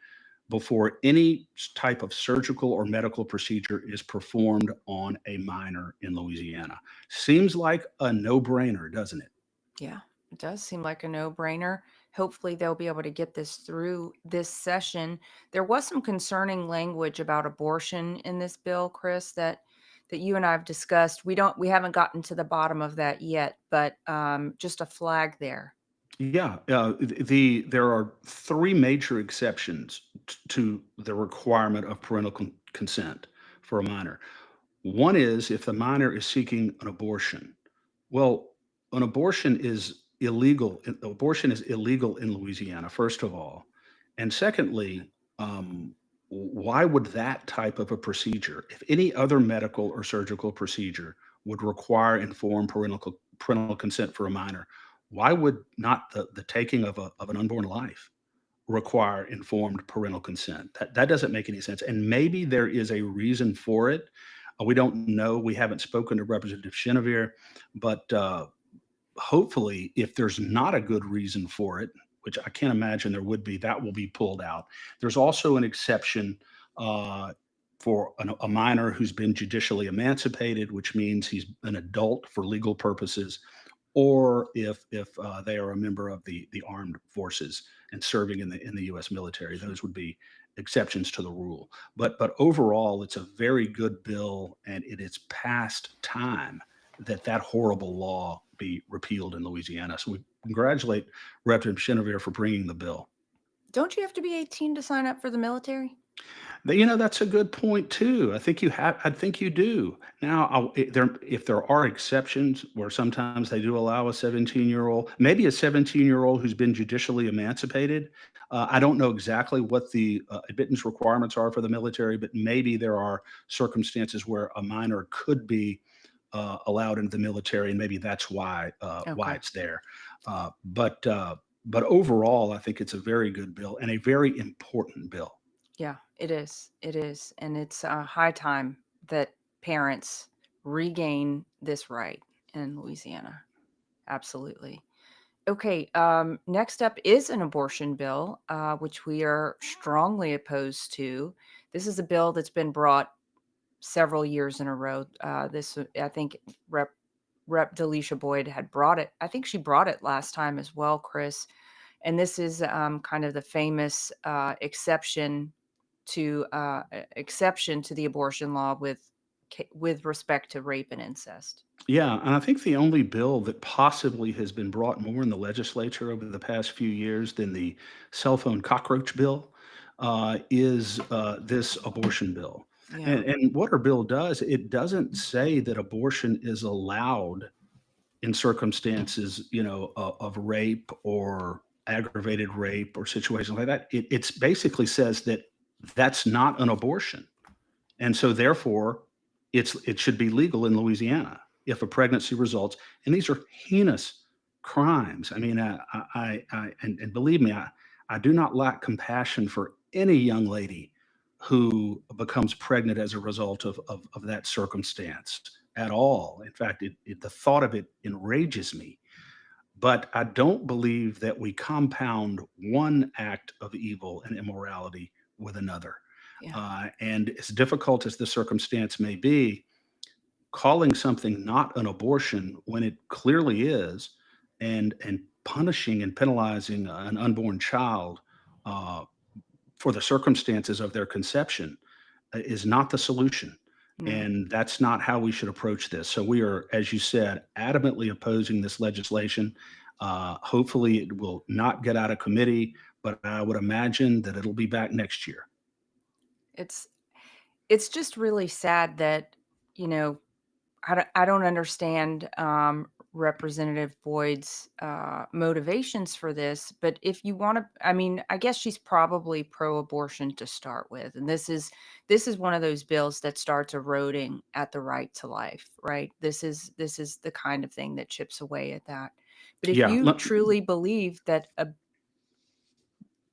before any type of surgical or medical procedure is performed on a minor in Louisiana. Seems like a no-brainer, doesn't it? Yeah, it does seem like a no-brainer. Hopefully, they'll be able to get this through this session. There was some concerning language about abortion in this bill, Chris, that you and I have discussed. We haven't gotten to the bottom of that yet, but just a flag there. Yeah, there are three major exceptions to the requirement of parental consent for a minor. One is if the minor is seeking an abortion. Well, an abortion is illegal. Abortion is illegal in Louisiana, first of all, and secondly, why would that type of a procedure, if any other medical or surgical procedure would require informed parental consent for a minor, why would not the taking of an unborn life require informed parental consent? That doesn't make any sense. And maybe there is a reason for it. We don't know. We haven't spoken to Representative Chenevere, but hopefully, if there's not a good reason for it, which I can't imagine there would be, that will be pulled out. There's also an exception uh, for a minor who's been judicially emancipated, which means he's an adult for legal purposes, or if they are a member of the armed forces and serving in the U.S. military. Those would be exceptions to the rule. But overall, it's a very good bill, and it is past time that horrible law be repealed in Louisiana. So we congratulate Representative Chenevere for bringing the bill. Don't you have to be 18 to sign up for the military? That's a good point too. I think you do. Now, if there are exceptions where sometimes they do allow a 17-year-old, maybe a 17-year-old who's been judicially emancipated. I don't know exactly what the admittance requirements are for the military, but maybe there are circumstances where a minor could be allowed into the military, and maybe that's why Okay. it's there. But overall, I think it's a very good bill and a very important bill. Yeah, it is. It is. And it's high time that parents regain this right in Louisiana. Absolutely. Okay, next up is an abortion bill, which we are strongly opposed to. This is a bill that's been brought several years in a row. I think, Rep. Delisha Boyd had brought it. I think she brought it last time as well, Chris. And this is kind of the famous exception to the abortion law with respect to rape and incest. Yeah, and I think the only bill that possibly has been brought more in the legislature over the past few years than the cell phone cockroach bill is this abortion bill. Yeah, And what our bill does, it doesn't say that abortion is allowed in circumstances, of rape or aggravated rape or situations like that. It's basically says that that's not an abortion. And so therefore, it should be legal in Louisiana if a pregnancy results, and these are heinous crimes. I mean, and believe me, I do not lack compassion for any young lady who becomes pregnant as a result of that circumstance at all. In fact, the thought of it enrages me. But I don't believe that we compound one act of evil and immorality with another. yeah, And as difficult as the circumstance may be, calling something not an abortion when it clearly is, and punishing and penalizing an unborn child uh, for the circumstances of their conception is not the solution. no. And that's not how we should approach this. So we are, as you said, adamantly opposing this legislation. Hopefully, it will not get out of committee, but I would imagine that it'll be back next year. It's it's just really sad that, you know, I don't understand, Representative Boyd's, motivations for this, but if you wanna I mean, I guess she's probably pro-abortion to start with, and this is one of those bills that starts eroding at the right to life, right? This is the kind of thing that chips away at that. But if Yeah. you truly believe that a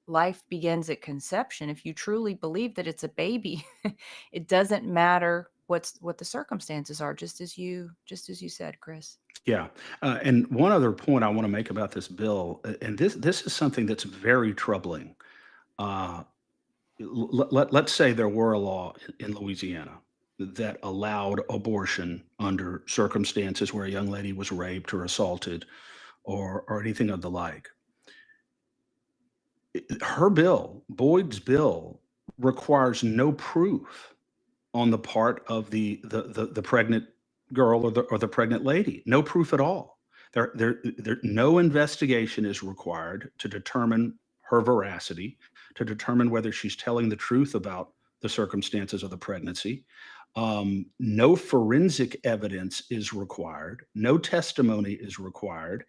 life begins at conception, if you truly believe that it's a baby, it doesn't matter what the circumstances are, just as you said, Chris. Yeah, and one other point I want to make about this bill, and this is something that's very troubling. Uh, let's say there were a law in Louisiana that allowed abortion under circumstances where a young lady was raped or assaulted or anything of the like. Her bill, Boyd's bill, requires no proof on the part of the pregnant girl or the pregnant lady. No proof at all. No investigation is required to determine her veracity, to determine whether she's telling the truth about the circumstances of the pregnancy. No forensic evidence is required. No testimony is required,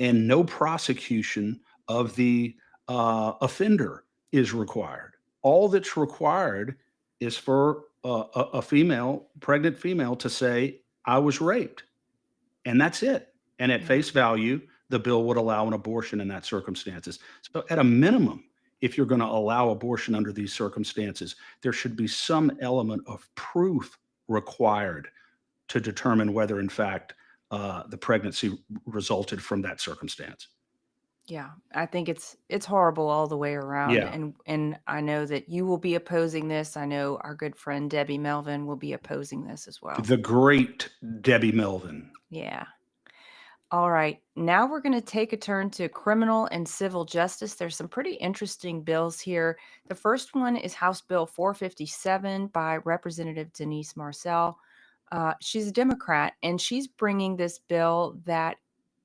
and no prosecution of the offender is required. All that's required is for a female, pregnant female, to say, I was raped. And that's it. And at Yeah. face value, the bill would allow an abortion in that circumstances. So at a minimum, if you're going to allow abortion under these circumstances, there should be some element of proof required to determine whether, in fact, the pregnancy resulted from that circumstance. Yeah, I think it's horrible all the way around, Yeah. and I know that you will be opposing this. I know our good friend Debbie Melvin will be opposing this as well. The great Debbie Melvin. Yeah. All right. Now we're going to take a turn to criminal and civil justice. There's some pretty interesting bills here. The first one is House Bill 457 by Representative Denise Marcel. She's a Democrat, and she's bringing this bill that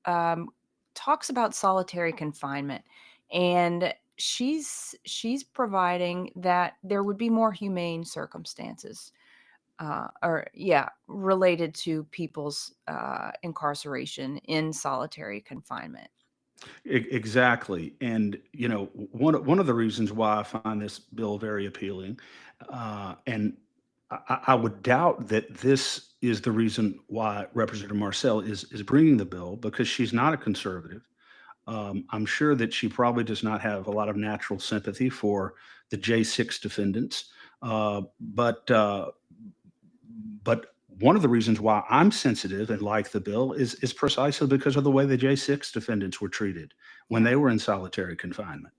um, talks about solitary confinement. And she's providing that there would be more humane circumstances, or yeah, related to people's incarceration in solitary confinement. Exactly. And, one of the reasons why I find this bill very appealing, and I would doubt that this is the reason why Representative Marcel is bringing the bill, because she's not a conservative. I'm sure that she probably does not have a lot of natural sympathy for the J6 defendants. But one of the reasons why I'm sensitive and like the bill is precisely because of the way the J6 defendants were treated when Yeah. they were in solitary confinement.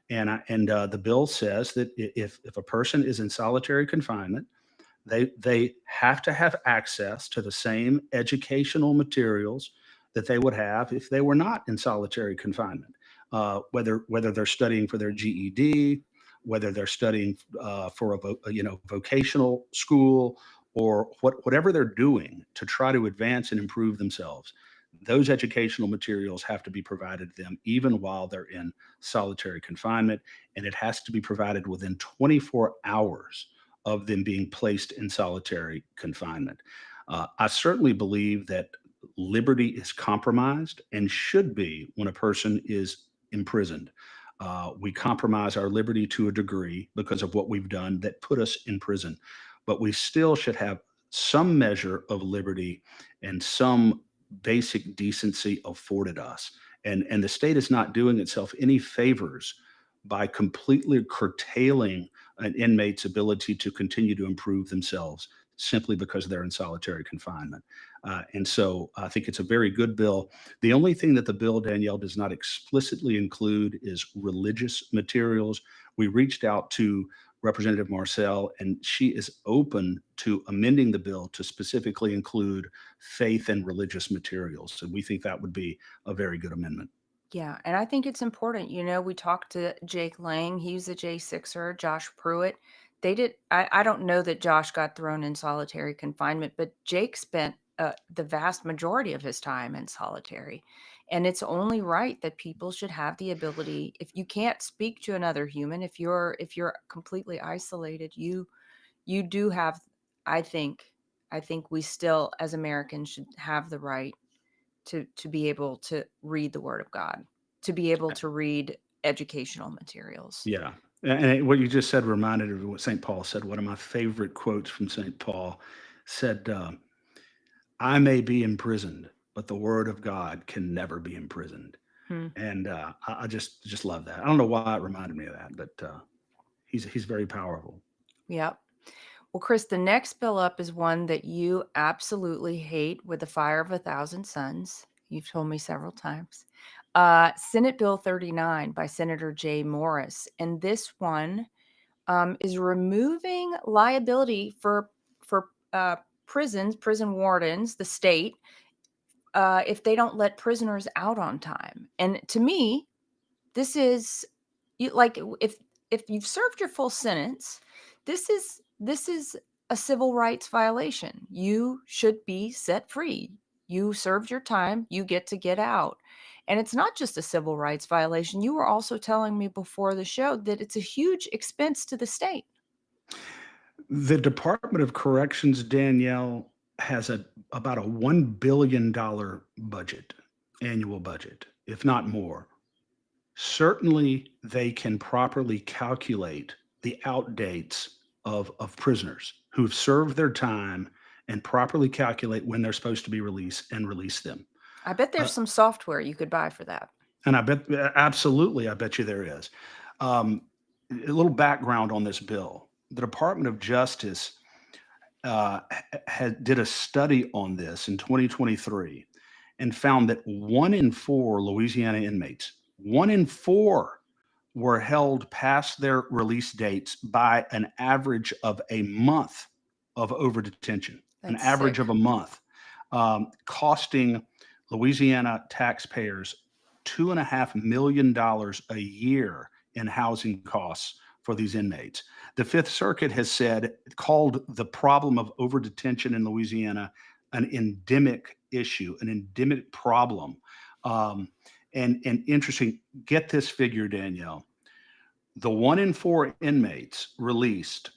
And the bill says that if a person is in solitary confinement, they have to have access to the same educational materials that they would have if they were not in solitary confinement. Whether they're studying for their GED, whether they're studying for a vocational school, or whatever they're doing to try to advance and improve themselves, those educational materials have to be provided to them even while they're in solitary confinement, and it has to be provided within 24 hours of them being placed in solitary confinement. I certainly believe that liberty is compromised and should be when a person is imprisoned. We compromise our liberty to a degree because of what we've done that put us in prison, but we still should have some measure of liberty and some basic decency afforded us. And the state is not doing itself any favors by completely curtailing an inmate's ability to continue to improve themselves simply because they're in solitary confinement. And so I think it's a very good bill. The only thing that the bill, Danielle, does not explicitly include is religious materials. We reached out to Representative Marcel, and she is open to amending the bill to specifically include faith and religious materials. And we think that would be a very good amendment. Yeah, and I think it's important. We talked to Jake Lang. He's a J6er, Josh Pruitt. I don't know that Josh got thrown in solitary confinement, but Jake spent the vast majority of his time in solitary. And it's only right that people should have the ability, if you can't speak to another human, if you're completely isolated, you do have, I think, I think we still as Americans should have the right to be able to read the word of God, to be able to read educational materials. Yeah. And what you just said reminded of what St. Paul said. One of my favorite quotes from St. Paul said, I may be imprisoned, but the word of God can never be imprisoned. Hmm. And I just love that. I don't know why it reminded me of that, but he's very powerful. Yep. Well, Chris, the next bill up is one that you absolutely hate with the fire of a thousand suns. You've told me several times. Senate Bill 39 by Senator Jay Morris. And this one is removing liability for prison wardens, the state, if they don't let prisoners out on time. And to me, this is like if you've served your full sentence, this is a civil rights violation. You should be set free. You served your time, you get to get out. And it's not just a civil rights violation. You were also telling me before the show that it's a huge expense to the state. The Department of Corrections, Danielle, has about a $1 billion budget, annual budget, if not more. Certainly, they can properly calculate the out dates of prisoners who have served their time and properly calculate when they're supposed to be released and release them. I bet Uh, there's some software you could buy for that. and I bet, absolutely, I bet you there is. Um, a little background on this bill. The Department of Justice did a study on this in 2023 and found that 1 in 4 Louisiana inmates, 1 in 4, were held past their release dates by an average of a month of over detention, an That's average sick. of a month, costing Louisiana taxpayers $2.5 million a year in housing costs for these inmates. The Fifth Circuit has called the problem of over detention in Louisiana an endemic issue, an endemic problem. And interesting, get this figure, Danielle. The 1 in 4 inmates released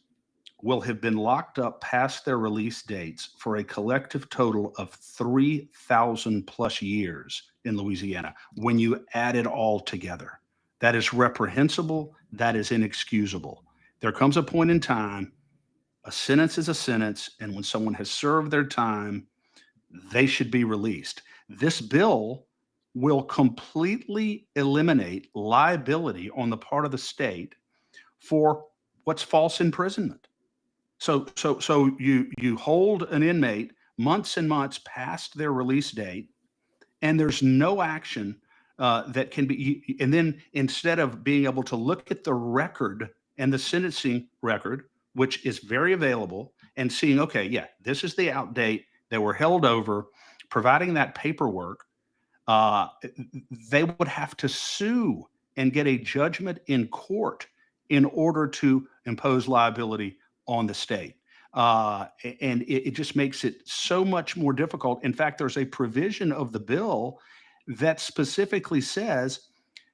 will have been locked up past their release dates for a collective total of 3,000 plus years in Louisiana when you add it all together. That is reprehensible. That is inexcusable. There comes a point in time, a sentence is a sentence, and when someone has served their time, they should be released. This bill will completely eliminate liability on the part of the state for what's false imprisonment. So you hold an inmate months and months past their release date, and there's no action that can be. And then instead of being able to look at the record and the sentencing record, which is very available, and seeing, okay, yeah, this is the out date. They were held over, providing that paperwork. Uh, they would have to sue and get a judgment in court in order to impose liability on the state. And it just makes it so much more difficult. In fact, there's a provision of the bill that specifically says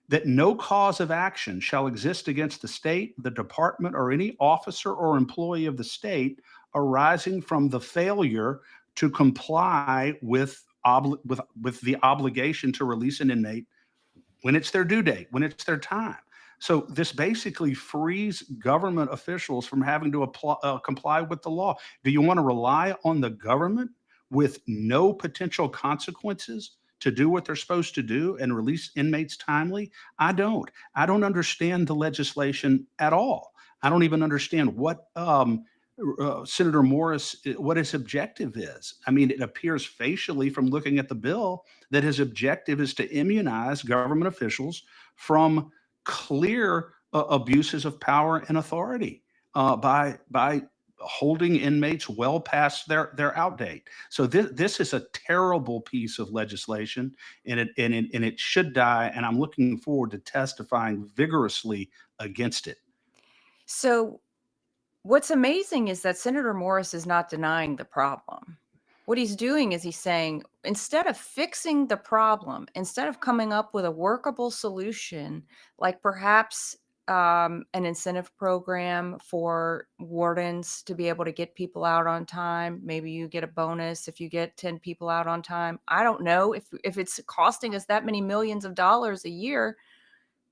that no cause of action shall exist against the state, the department, or any officer or employee of the state arising from the failure to comply with the obligation to release an inmate when it's their due date, when it's their time. So this basically frees government officials from having to comply with the law. Do you want to rely on the government with no potential consequences to do what they're supposed to do and release inmates timely? I don't. I don't understand the legislation at all. I don't even understand what Senator Morris, what his objective is. I mean, it appears facially from looking at the bill that his objective is to immunize government officials from clear abuses of power and authority by holding inmates well past their out date. So this is a terrible piece of legislation, and it should die. And I'm looking forward to testifying vigorously against it. So what's amazing is that Senator Morris is not denying the problem. What he's doing is he's saying, instead of fixing the problem, instead of coming up with a workable solution, like perhaps an incentive program for wardens to be able to get people out on time, maybe you get a bonus if you get 10 people out on time. I don't know if it's costing us that many millions of dollars a year,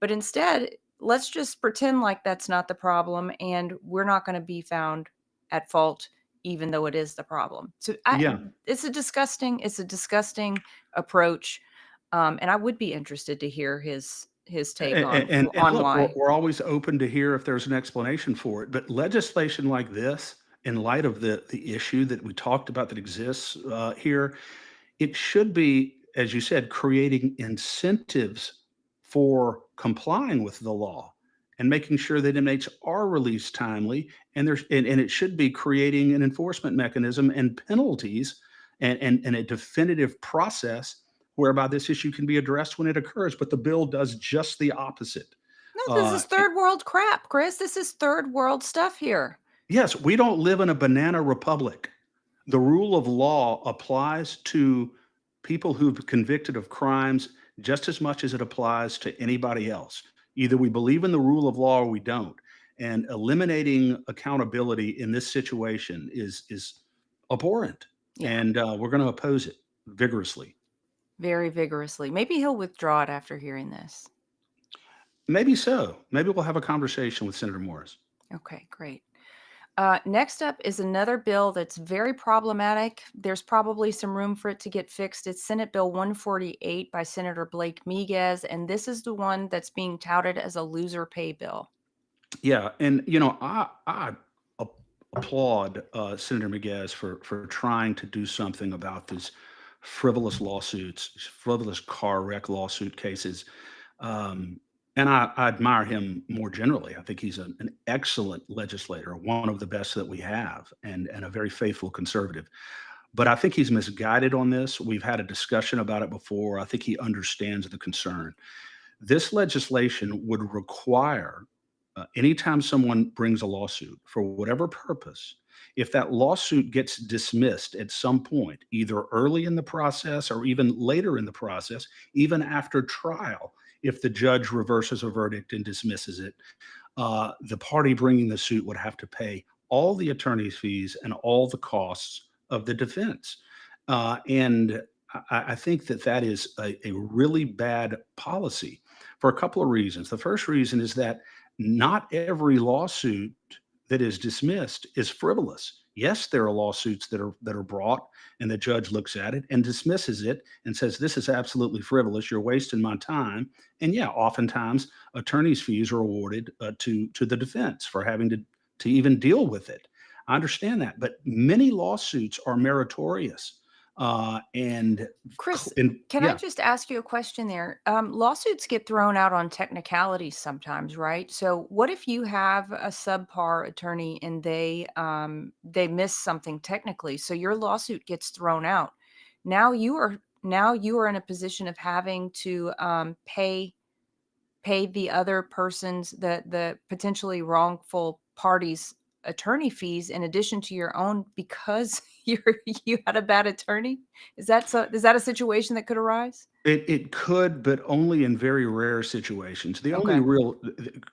but instead, let's just pretend like that's not the problem, and we're not going to be found at fault even though it is the problem. So Yeah. it's a disgusting approach. And I would be interested to hear his take And on look, why. we're always open to hear if there's an explanation for it. But legislation like this, in light of the issue that we talked about that exists here, it should be, as you said, creating incentives for complying with the law and making sure that inmates are released timely. And it should be creating an enforcement mechanism and penalties and a definitive process whereby this issue can be addressed when it occurs. But the bill does just the opposite. No, this Uh, is third world crap, Chris. This is third world stuff here. yes, we don't live in a banana republic. The rule of law applies to people who've been convicted of crimes just as much as it applies to anybody else. Either we believe in the rule of law or we don't. And eliminating accountability in this situation is abhorrent, Yeah, and we're going to oppose it vigorously. very vigorously. Maybe he'll withdraw it after hearing this. Maybe so. Maybe we'll have a conversation with Senator Morris. Okay, great. Next up is another bill that's very problematic. There's probably some room for it to get fixed. It's Senate Bill 148 by Senator Blake Miguez, and this is the one that's being touted as a loser pay bill. Yeah, and I applaud Senator Miguez for trying to do something about these frivolous lawsuits, frivolous car wreck lawsuit cases. Um, and I admire him more generally. I think he's an excellent legislator, one of the best that we have, and a very faithful conservative. But I think he's misguided on this. We've had a discussion about it before. I think he understands the concern. This legislation would require, anytime someone brings a lawsuit for whatever purpose, if that lawsuit gets dismissed at some point, either early in the process or even later in the process, even after trial, if the judge reverses a verdict and dismisses it, the party bringing the suit would have to pay all the attorney's fees and all the costs of the defense. And I think that that is a really bad policy for a couple of reasons. The first reason is that not every lawsuit that is dismissed is frivolous. Yes, there are lawsuits that are brought and the judge looks at it and dismisses it and says, this is absolutely frivolous. You're wasting my time. And yeah, oftentimes attorney's fees are awarded to the defense for having to even deal with it. I understand that, but many lawsuits are meritorious. And, Chris, and can I yeah, just ask you a question there? Lawsuits get thrown out on technicalities sometimes, right? So, what if you have a subpar attorney and they miss something technically, so your lawsuit gets thrown out? Now you are in a position of having to pay the other person's the potentially wrongful party's attorney fees in addition to your own because you had a bad attorney? Is that a situation that could arise? it could, but only in very rare situations. The only Okay. real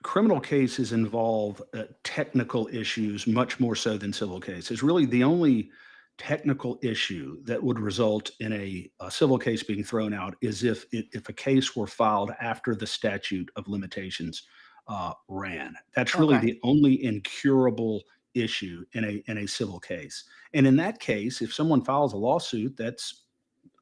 criminal cases involve technical issues much more so than civil cases. Really, the only technical issue that would result in a civil case being thrown out is if a case were filed after the statute of limitations ran. That's really Okay. the only incurable issue in a civil case. And in that case, if someone files a lawsuit that's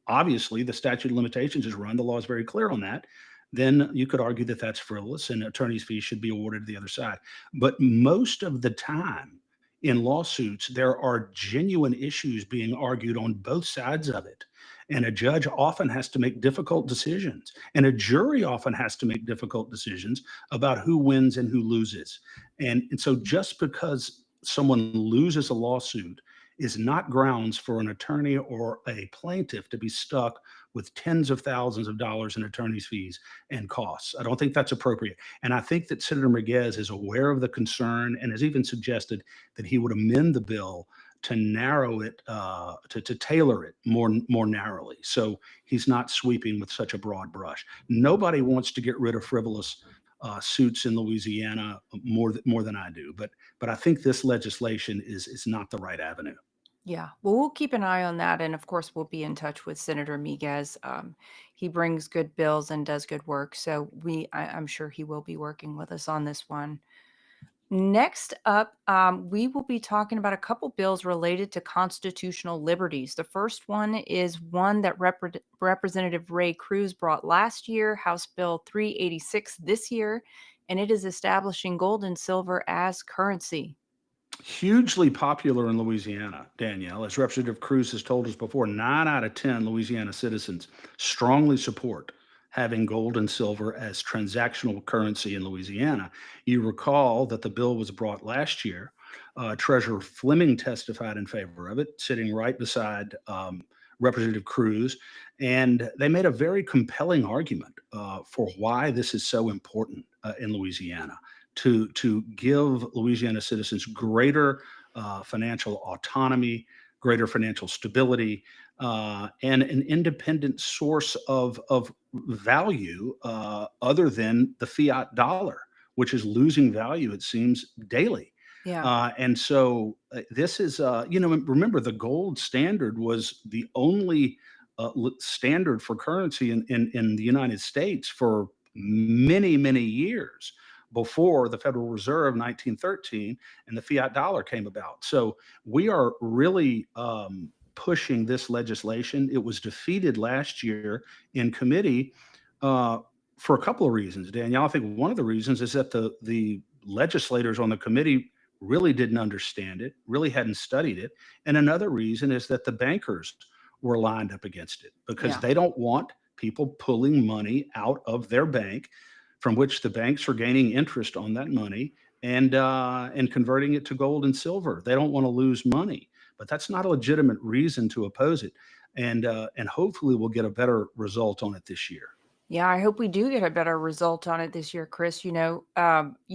obviously the statute of limitations is run, the law is very clear on that, then you could argue that that's frivolous and attorney's fees should be awarded to the other side. But most of the time in lawsuits, there are genuine issues being argued on both sides of it. And a judge often has to make difficult decisions, and a jury often has to make difficult decisions about who wins and who loses. And so just because someone loses a lawsuit is not grounds for an attorney or a plaintiff to be stuck with tens of thousands of dollars in attorney's fees and costs. I don't think that's appropriate. And I think that Senator Miguez is aware of the concern and has even suggested that he would amend the bill to narrow it, to tailor it more narrowly. So he's not sweeping with such a broad brush. Nobody wants to get rid of frivolous suits in Louisiana more than I do, but I think this legislation is not the right avenue. Yeah. Well, we'll keep an eye on that. And of course, we'll be in touch with Senator Miguez. He brings good bills and does good work. So I'm sure he will be working with us on this one. Next up, we will be talking about a couple bills related to constitutional liberties. The first one is one that Representative Ray Cruz brought last year, House Bill 386 this year, and it is establishing gold and silver as currency. Hugely popular in Louisiana, Danielle. As Representative Cruz has told us before, 9 out of 10 Louisiana citizens strongly support having gold and silver as transactional currency in Louisiana. You recall that the bill was brought last year. Treasurer Fleming testified in favor of it, sitting right beside Representative Cruz. And they made a very compelling argument for why this is so important in Louisiana to give Louisiana citizens greater financial autonomy, greater financial stability, and an independent source of value other than the fiat dollar, which is losing value, it seems, daily. Yeah. And so this is, remember the gold standard was the only standard for currency in the United States for many, many years before the Federal Reserve 1913 and the fiat dollar came about. So we are really pushing this legislation. It was defeated last year in committee for a couple of reasons, Danielle. I think one of the reasons is that the legislators on the committee really didn't understand it, really hadn't studied it. And another reason is that the bankers were lined up against it because Yeah. they don't want people pulling money out of their bank from which the banks are gaining interest on that money and converting it to gold and silver. They don't want to lose money, but that's not a legitimate reason to oppose it. And hopefully we'll get a better result on it this year. Yeah, I hope we do get a better result on it this year, Chris. You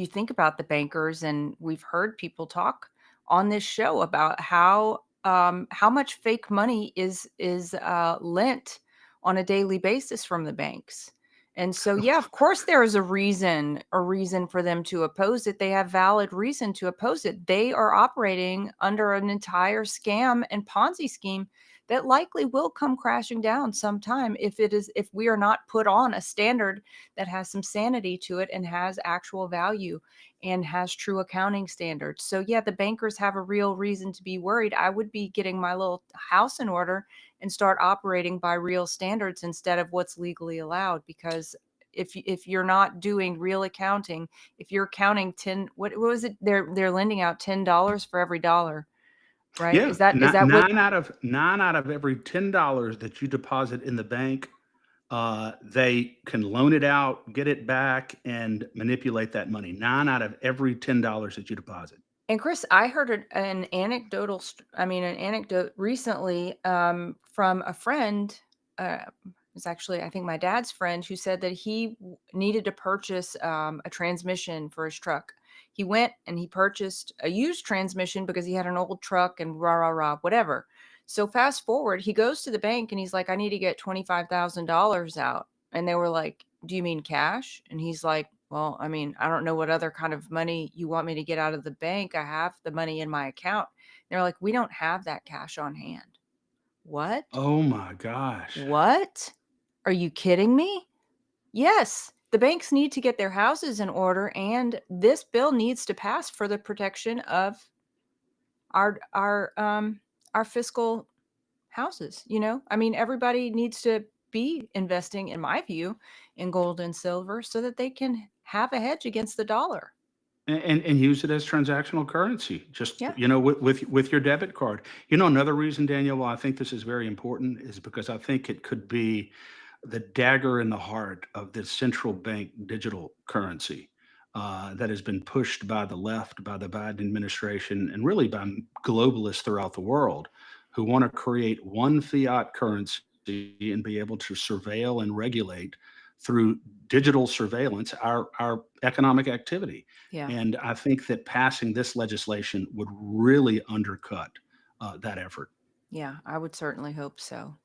think about the bankers, and we've heard people talk on this show about how much fake money is lent on a daily basis from the banks. And so, yeah, of course, there is a reason for them to oppose it. They have valid reason to oppose it. They are operating under an entire scam and Ponzi scheme that likely will come crashing down sometime if we are not put on a standard that has some sanity to it and has actual value and has true accounting standards. So yeah, the bankers have a real reason to be worried. I would be getting my little house in order and start operating by real standards instead of what's legally allowed. Because if you're not doing real accounting, if you're counting 10, what was it? They're lending out $10 for every dollar, right? Yeah, Is that what? nine out of every $10 that you deposit in the bank, they can loan it out, get it back, and manipulate that money. Nine out of every $10 that you deposit. And Chris, I heard an anecdote recently from a friend. It's actually, I think, my dad's friend who said that he needed to purchase a transmission for his truck. He went and he purchased a used transmission because he had an old truck and rah, rah, rah, whatever. So fast forward, he goes to the bank and he's like, I need to get $25,000 out. And they were like, do you mean cash? And he's like, well, I mean, I don't know what other kind of money you want me to get out of the bank. I have the money in my account. They're like, we don't have that cash on hand. What? Oh my gosh. What? Are you kidding me? Yes, the banks need to get their houses in order, and this bill needs to pass for the protection of our fiscal houses. I mean, everybody needs to be investing, in my view, in gold and silver so that they can have a hedge against the dollar. And use it as transactional currency, just, Yeah. with your debit card. Another reason, Daniel, why I think this is very important is because I think it could be the dagger in the heart of the central bank digital currency that has been pushed by the left, by the Biden administration, and really by globalists throughout the world who want to create one fiat currency and be able to surveil and regulate through digital surveillance our economic activity. Yeah. And I think that passing this legislation would really undercut that effort. Yeah, I would certainly hope so.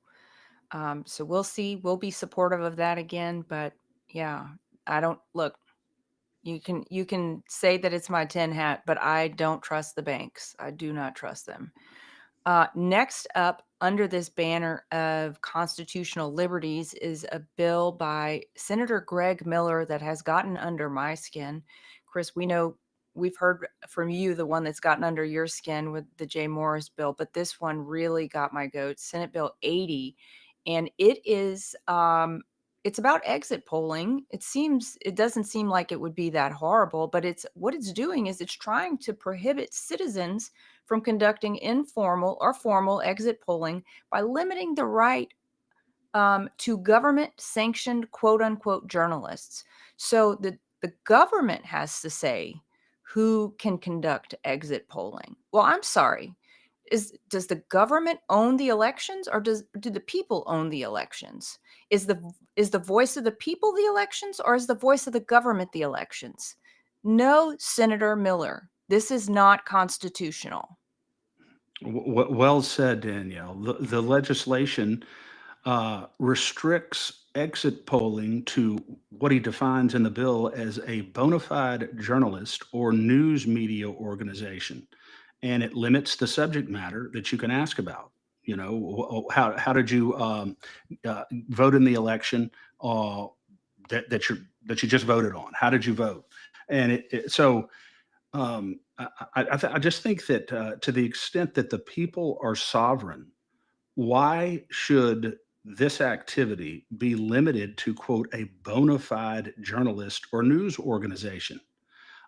So we'll see. We'll be supportive of that again, but yeah, I don't look. You can say that it's my tin hat, but I don't trust the banks. I do not trust them. Next up, under this banner of constitutional liberties, is a bill by Senator Greg Miller that has gotten under my skin. Chris, we've heard from you the one that's gotten under your skin with the Jay Morris bill, but this one really got my goat. Senate Bill 80, and it's about exit polling. It doesn't seem like it would be that horrible, but it's doing is it's trying to prohibit citizens from conducting informal or formal exit polling by limiting the right to government sanctioned quote unquote journalists. So the government has to say who can conduct exit polling. Well, I'm sorry. Does the government own the elections, or do the people own the elections? Is the voice of the people the elections, or is the voice of the government the elections? No, Senator Miller, this is not constitutional. Well said, Danielle. The legislation restricts exit polling to what he defines in the bill as a bona fide journalist or news media organization. And it limits the subject matter that you can ask about. How did you vote in the election that you just voted on? How did you vote? And so I just think that to the extent that the people are sovereign, why should this activity be limited to, quote, a bona fide journalist or news organization?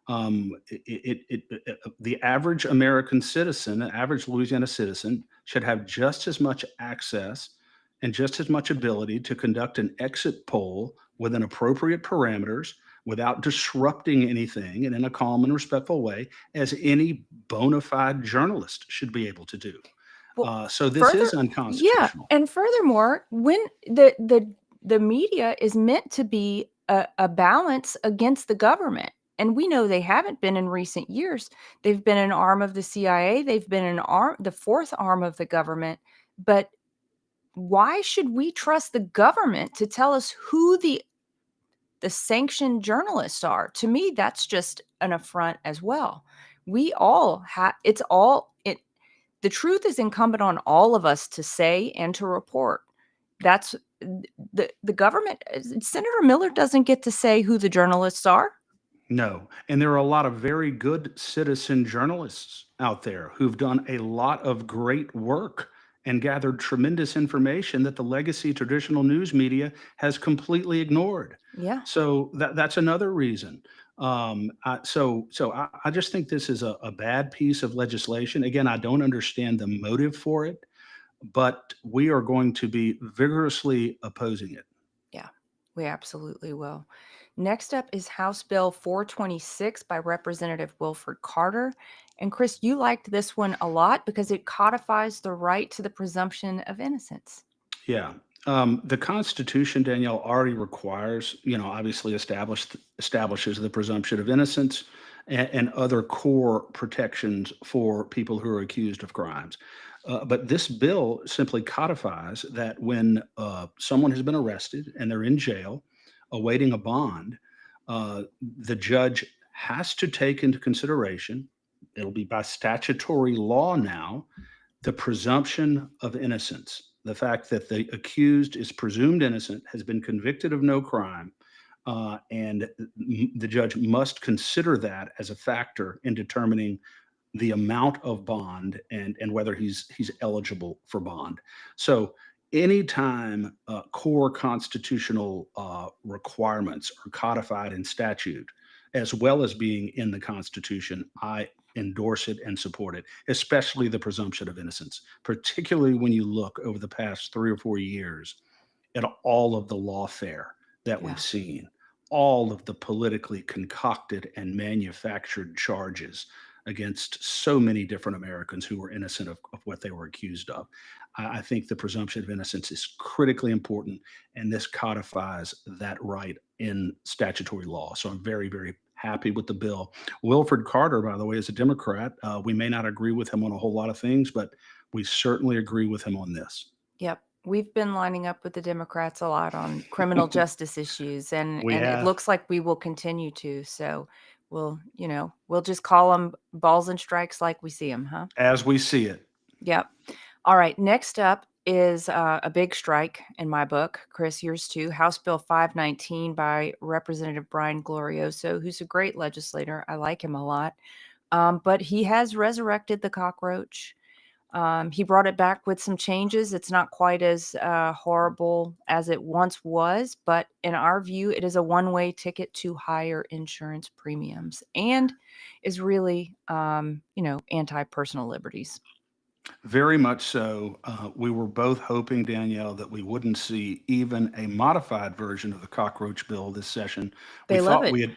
The average American citizen, an average Louisiana citizen, should have just as much access and just as much ability to conduct an exit poll within appropriate parameters without disrupting anything and in a calm and respectful way as any bona fide journalist should be able to do. Well, So this is yeah, unconstitutional. and furthermore, when the media is meant to be a balance against the government, and we know they haven't been in recent years. They've been an arm of the CIA. They've been the fourth arm of the government. But why should we trust the government to tell us who the the sanctioned journalists are. To me, that's just an affront as well. We all have, it's all, it, the truth is incumbent on all of us to say and to report. That's the government. Senator Miller doesn't get to say who the journalists are. No. And there are a lot of very good citizen journalists out there who've done a lot of great work and gathered tremendous information that the legacy traditional news media has completely ignored. Yeah. So that's another reason. I just think this is a bad piece of legislation. Again, I don't understand the motive for it, but we are going to be vigorously opposing it. Yeah, we absolutely will. Next up is House Bill 426 by Representative Wilford Carter. And Chris, you liked this one a lot because it codifies the right to the presumption of innocence. Yeah. The Constitution, Danielle, already requires, obviously establishes the presumption of innocence and other core protections for people who are accused of crimes. But this bill simply codifies that when someone has been arrested and they're in jail awaiting a bond, the judge has to take into consideration, it'll be by statutory law now, the presumption of innocence, the fact that the accused is presumed innocent, has been convicted of no crime, and the judge must consider that as a factor in determining the amount of bond and whether he's eligible for bond. So anytime core constitutional requirements are codified in statute, as well as being in the Constitution, I endorse it and support it, especially the presumption of innocence, particularly when you look over the past 3 or 4 years at all of the lawfare that Yeah. we've seen, all of the politically concocted and manufactured charges against so many different Americans who were innocent of what they were accused of. I think the presumption of innocence is critically important, and this codifies that right in statutory law. So I'm very, very happy with the bill. Wilford Carter, by the way, is a Democrat. We may not agree with him on a whole lot of things, but we certainly agree with him on this. Yep. We've been lining up with the Democrats a lot on criminal justice issues, and We it have. looks like we will continue to. So we'll just call them balls and strikes like we see them, huh? As we see it. Yep. All right. Next up is a big strike in my book, Chris, yours too. House Bill 519 by Representative Brian Glorioso, who's a great legislator. I like him a lot. But he has resurrected the cockroach. He brought it back with some changes. It's not quite as horrible as it once was, but in our view, it is a one-way ticket to higher insurance premiums and is really, anti-personal liberties. Very much so. We were both hoping, Danielle, that we wouldn't see even a modified version of the cockroach bill this session. We They love thought it. we had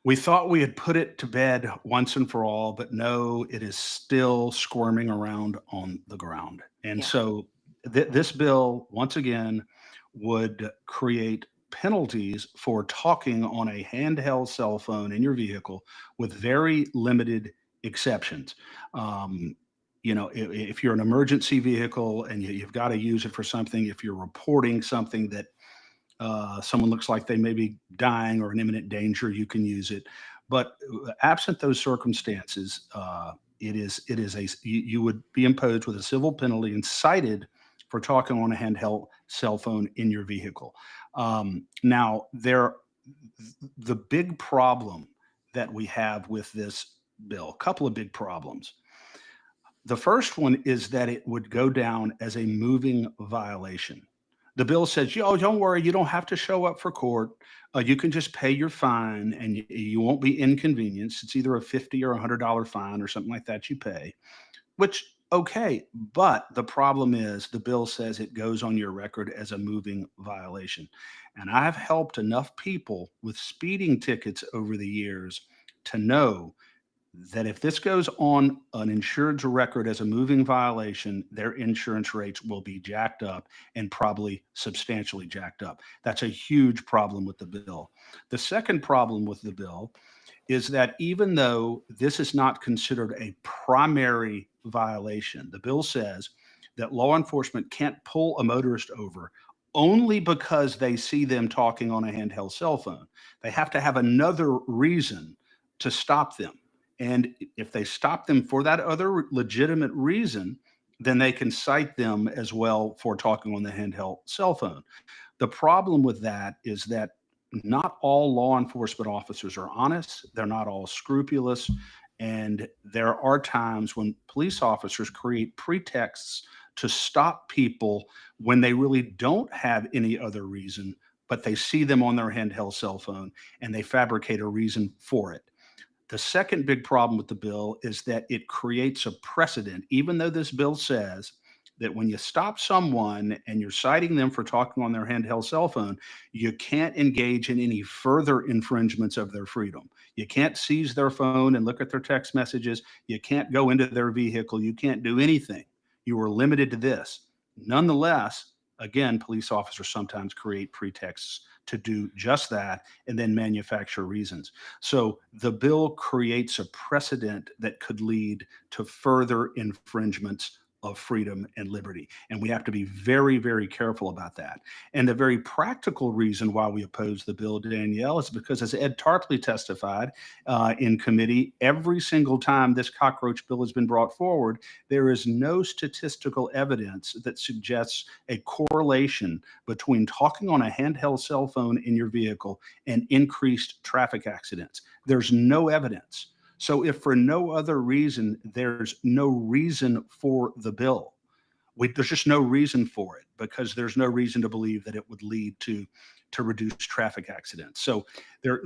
we thought we had put it to bed once and for all, but no, it is still squirming around on the ground. And Yeah. so this bill, once again, would create penalties for talking on a handheld cell phone in your vehicle with very limited exceptions. Um, if you're an emergency vehicle and you've got to use it for something, if you're reporting something that someone looks like they may be dying or in imminent danger, you can use it. But absent those circumstances, you would be imposed with a civil penalty and cited for talking on a handheld cell phone in your vehicle. Now, the big problem that we have with this bill, a couple of big problems. The first one is that it would go down as a moving violation. The bill says, "Yo, don't worry, you don't have to show up for court. You can just pay your fine and you won't be inconvenienced. It's either a 50 or $100 fine or something like that you pay," which, okay. But the problem is the bill says it goes on your record as a moving violation. And I've helped enough people with speeding tickets over the years to know that if this goes on an insured's record as a moving violation, their insurance rates will be jacked up and probably substantially jacked up. That's a huge problem with the bill. The second problem with the bill is that even though this is not considered a primary violation, the bill says that law enforcement can't pull a motorist over only because they see them talking on a handheld cell phone. They have to have another reason to stop them. And if they stop them for that other legitimate reason, then they can cite them as well for talking on the handheld cell phone. The problem with that is that not all law enforcement officers are honest, they're not all scrupulous, and there are times when police officers create pretexts to stop people when they really don't have any other reason, but they see them on their handheld cell phone and they fabricate a reason for it. The second big problem with the bill is that it creates a precedent, even though this bill says that when you stop someone and you're citing them for talking on their handheld cell phone, you can't engage in any further infringements of their freedom. You can't seize their phone and look at their text messages. You can't go into their vehicle. You can't do anything. You are limited to this. Nonetheless, again, police officers sometimes create pretexts to do just that and then manufacture reasons. So the bill creates a precedent that could lead to further infringements of freedom and liberty. And we have to be very, very careful about that. And the very practical reason why we oppose the bill, Danielle, is because, as Ed Tarpley testified in committee, every single time this cockroach bill has been brought forward, there is no statistical evidence that suggests a correlation between talking on a handheld cell phone in your vehicle and increased traffic accidents. There's no evidence. So if for no other reason, there's no reason for the bill. There's just no reason for it because there's no reason to believe that it would lead to reduce traffic accidents. So there,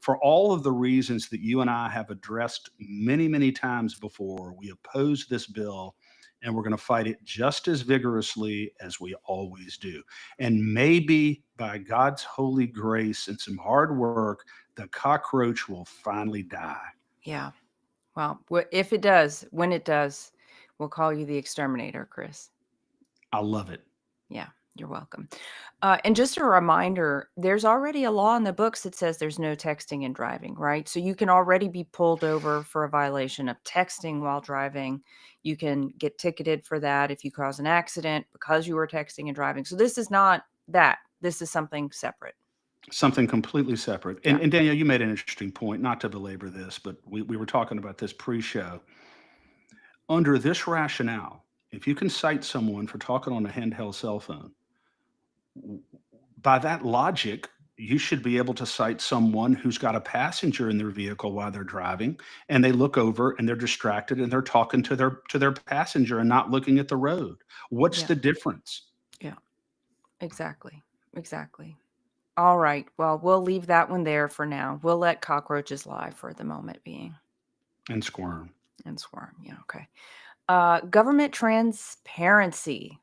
for all of the reasons that you and I have addressed many, many times before, we oppose this bill and we're going to fight it just as vigorously as we always do. And maybe by God's holy grace and some hard work, the cockroach will finally die. Yeah. Well, if it does, when it does, we'll call you the exterminator, Chris. I love it. Yeah, you're welcome. And just a reminder, there's already a law in the books that says there's no texting and driving, right? So you can already be pulled over for a violation of texting while driving. You can get ticketed for that if you cause an accident because you were texting and driving. So this is not that. This is something separate. Something completely separate. Yeah. And Danielle, you made an interesting point, not to belabor this, but we were talking about this pre-show. Under this rationale, if you can cite someone for talking on a handheld cell phone, by that logic, you should be able to cite someone who's got a passenger in their vehicle while they're driving, and they look over and they're distracted and they're talking to their passenger and not looking at the road. What's Yeah. the difference? Yeah. Exactly. Exactly. All right. Well, we'll leave that one there for now. We'll let cockroaches lie for the moment being. And squirm. And swarm. Yeah. Okay. Government transparency.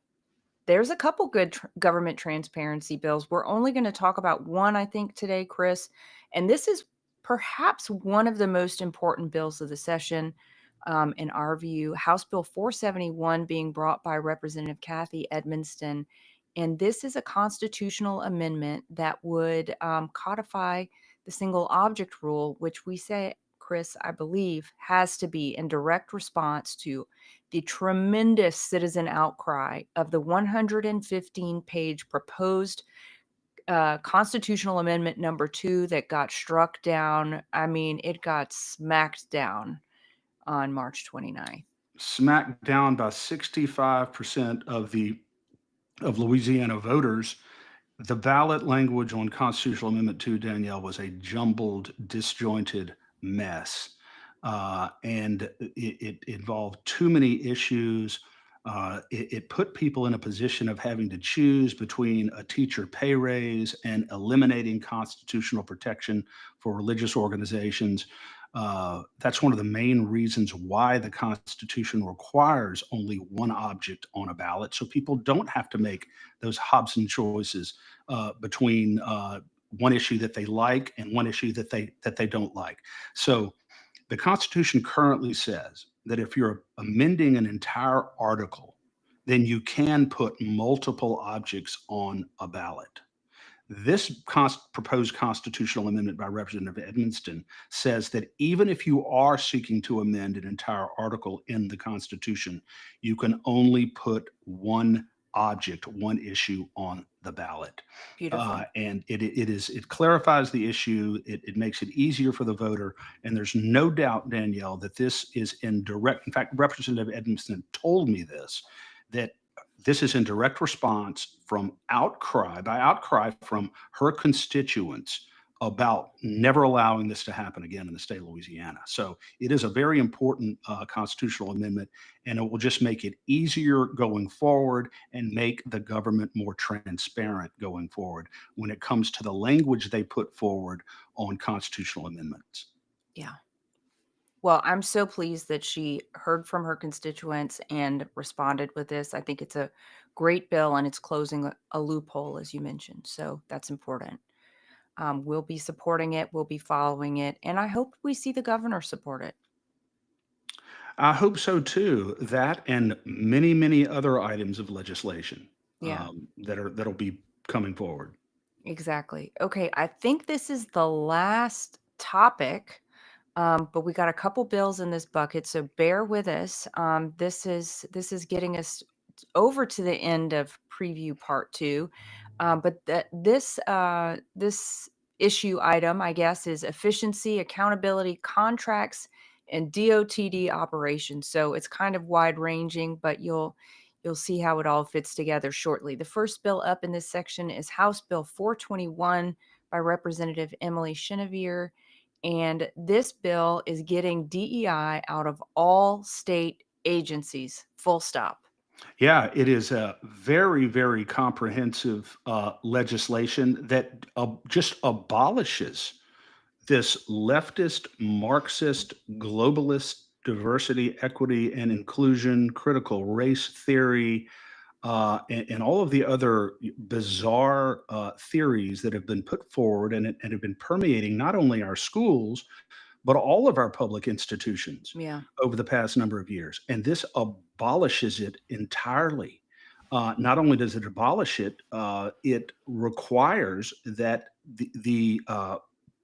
There's a couple good government transparency bills. We're only going to talk about one, I think, today, Chris. And this is perhaps one of the most important bills of the session, in our view. House Bill 471 being brought by Representative Kathy Edmonston. And this is a constitutional amendment that would codify the single object rule, which we say, Chris, I believe, has to be in direct response to the tremendous citizen outcry of the 115-page proposed constitutional amendment number 2 that got struck down. I mean, it got smacked down on March 29th. Smacked down by 65% of Louisiana voters. The ballot language on Constitutional Amendment 2, Danielle, was a jumbled, disjointed mess. And it involved too many issues. It put people in a position of having to choose between a teacher pay raise and eliminating constitutional protection for religious organizations. That's one of the main reasons why the Constitution requires only one object on a ballot, so people don't have to make those Hobson choices between one issue that they like and one issue that they don't like. So the Constitution currently says that if you're amending an entire article, then you can put multiple objects on a ballot. This proposed constitutional amendment by Representative Edmonston says that even if you are seeking to amend an entire article in the Constitution, you can only put one object, one issue on the ballot. Beautiful. And it clarifies the issue. It makes it easier for the voter. And there's no doubt, Danielle, that this is in direct. In fact, Representative Edmondson told me this, that this is in direct response from outcry from her constituents about never allowing this to happen again in the state of Louisiana. So it is a very important constitutional amendment, and it will just make it easier going forward and make the government more transparent going forward when it comes to the language they put forward on constitutional amendments. Yeah. Well, I'm so pleased that she heard from her constituents and responded with this. I think it's a great bill and it's closing a loophole, as you mentioned. So that's important. We'll be supporting it, we'll be following it, and I hope we see the governor support it. I hope so too. That and many, many other items of legislation Yeah, that'll be coming forward. exactly. Okay, I think this is the last topic, but we got a couple bills in this bucket, so bear with us. This is getting us over to the end of preview part two. But this issue item, I guess, is efficiency, accountability, contracts, and DOTD operations. So it's kind of wide ranging, but you'll see how it all fits together shortly. The first bill up in this section is House Bill 421 by Representative Emily Chenevert. And this bill is getting DEI out of all state agencies, full stop. Yeah, it is a very, very comprehensive legislation that just abolishes this leftist, Marxist, globalist diversity, equity, and inclusion, critical race theory, and all of the other bizarre theories that have been put forward and have been permeating not only our schools, but all of our public institutions Yeah. over the past number of years. And this abolishes it entirely. Not only does it abolish it, it requires that the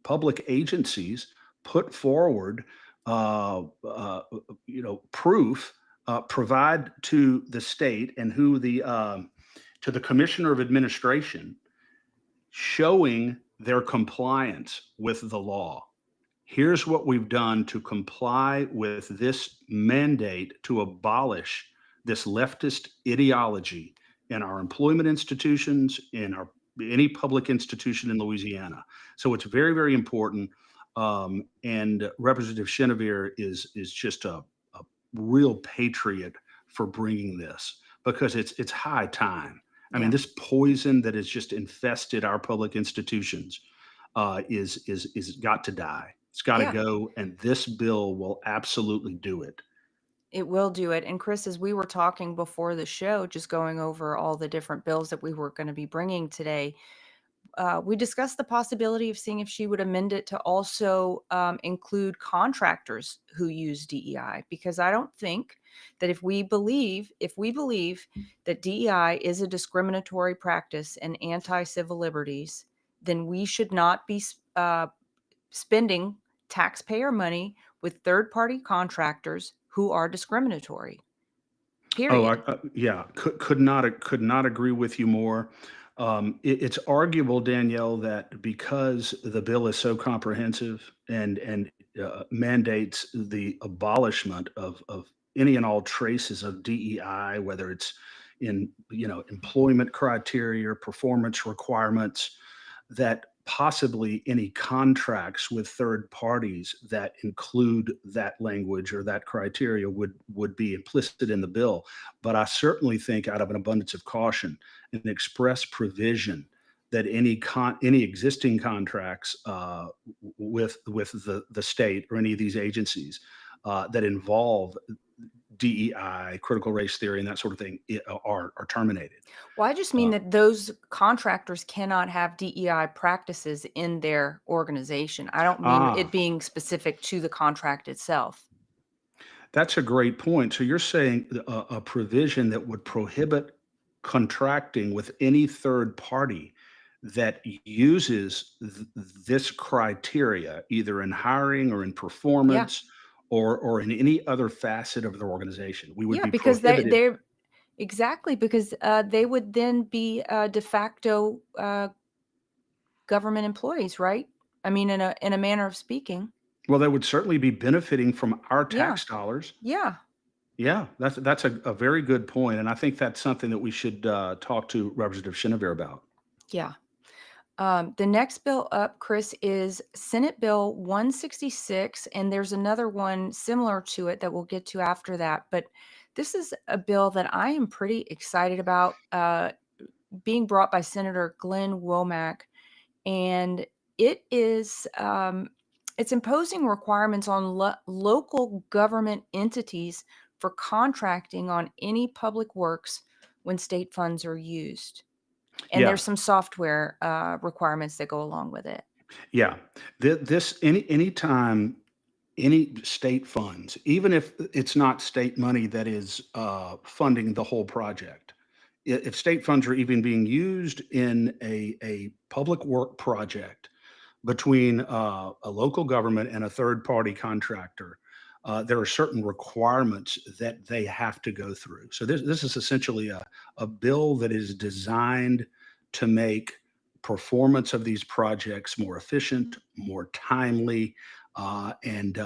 public agencies put forward, proof, provide to the state and who the to the commissioner of administration, showing their compliance with the law. Here's what we've done to comply with this mandate to abolish this leftist ideology in our employment institutions, in our any public institution in Louisiana. So it's very, very important. And Representative Chenevert is just a real patriot for bringing this because it's high time. I mean, Yeah. this poison that has just infested our public institutions is got to die. It's got to Yeah. go, and this bill will absolutely do it. It will do it. And Chris, as we were talking before the show, just going over all the different bills that we were going to be bringing today, we discussed the possibility of seeing if she would amend it to also include contractors who use DEI, because I don't think that if we believe that DEI is a discriminatory practice and anti-civil liberties, then we should not be spending taxpayer money with third-party contractors who are discriminatory. Oh, Period. yeah, could not agree with you more. It's arguable, Danielle, that because the bill is so comprehensive and mandates the abolishment of any and all traces of DEI, whether it's in employment criteria, performance requirements, that possibly any contracts with third parties that include that language or that criteria would be implicit in the bill. But I certainly think, out of an abundance of caution, an express provision that any existing contracts with the state or any of these agencies that involve DEI, critical race theory, and that sort of thing are terminated. Well, I just mean Uh, that those contractors cannot have DEI practices in their organization. I don't mean it ah, being specific to the contract itself. That's a great point. So you're saying a provision that would prohibit contracting with any third party that uses this criteria, either in hiring or in Yeah. performance or in any other facet of their organization. We would Yeah, be because prohibited. Exactly, because they would then be de facto government employees, right? I mean, in a manner of speaking. Well, they would certainly be benefiting from our Yeah, tax dollars. yeah, Yeah, that's a very good point, and I think that's something that we should talk to Representative Chenevert about. yeah. The next bill up, Chris, is Senate Bill 166, and there's another one similar to it that we'll get to after that. But this is a bill that I am pretty excited about, being brought by Senator Glenn Womack, and it is it's imposing requirements on local government entities for contracting on any public works when state funds are used. And Yeah, there's some software requirements that go along with it. yeah. This anytime any state funds, even if it's not state money that is funding the whole project, if state funds are even being used in a public work project between a local government and a third party contractor, there are certain requirements that they have to go through. So this is essentially a bill that is designed to make performance of these projects more efficient, more timely, and